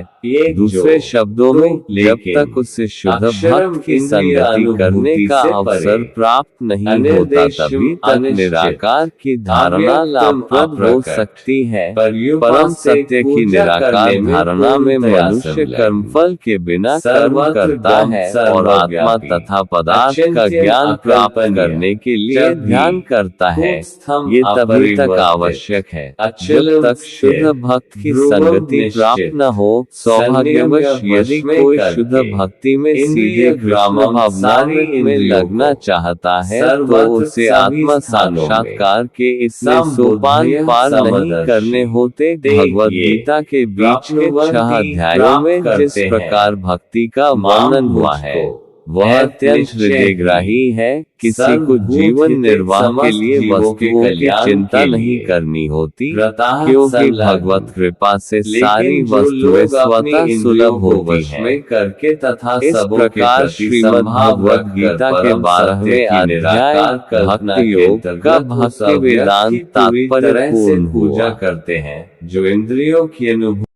दूसरे शब्दों में, जब तक उसे शुद्ध भक्त की संगति करने का अवसर प्राप्त नहीं होता तभी तक निराकार की धारणा लाभप्रद हो सकती है। परम सत्य की निराकार धारणा में मनुष्य कर्मफल के बिना कर्म करता है और आत्मा तथा पदार्थ का ज्ञान प्राप्त करने के लिए ध्यान करता है। ये तभी तक आवश्यक है जब तक शुद्ध भक्त की संगति प्राप्त न हो। सौभाग्यवश यदि कोई शुद्ध भक्ति में सीधे कृष्ण भावनामृत में लगना चाहता है तो उसे आत्मा साक्षात्कार के इससे सोपान पार नहीं करने होते। भगवद गीता के बीच के 6 अध्यायों में जिस प्रकार भक्ति का वर्णन हुआ है वह अत्यंत हृदयग्राही है। किसी को जीवन निर्वाह के लिए वस्तुओं की चिंता नहीं करनी होती, क्योंकि भगवत कृपा से सारी वस्तुएं स्वतः सुलभ होती हैं। करके तथा इस प्रकार श्रीमद् भागवत गीता के 12वें अध्याय भक्ति योग का भक्ति वेदांत तात्पर्य पूर्ण पूजा करते हैं जो इंद्रियों की अनुभूति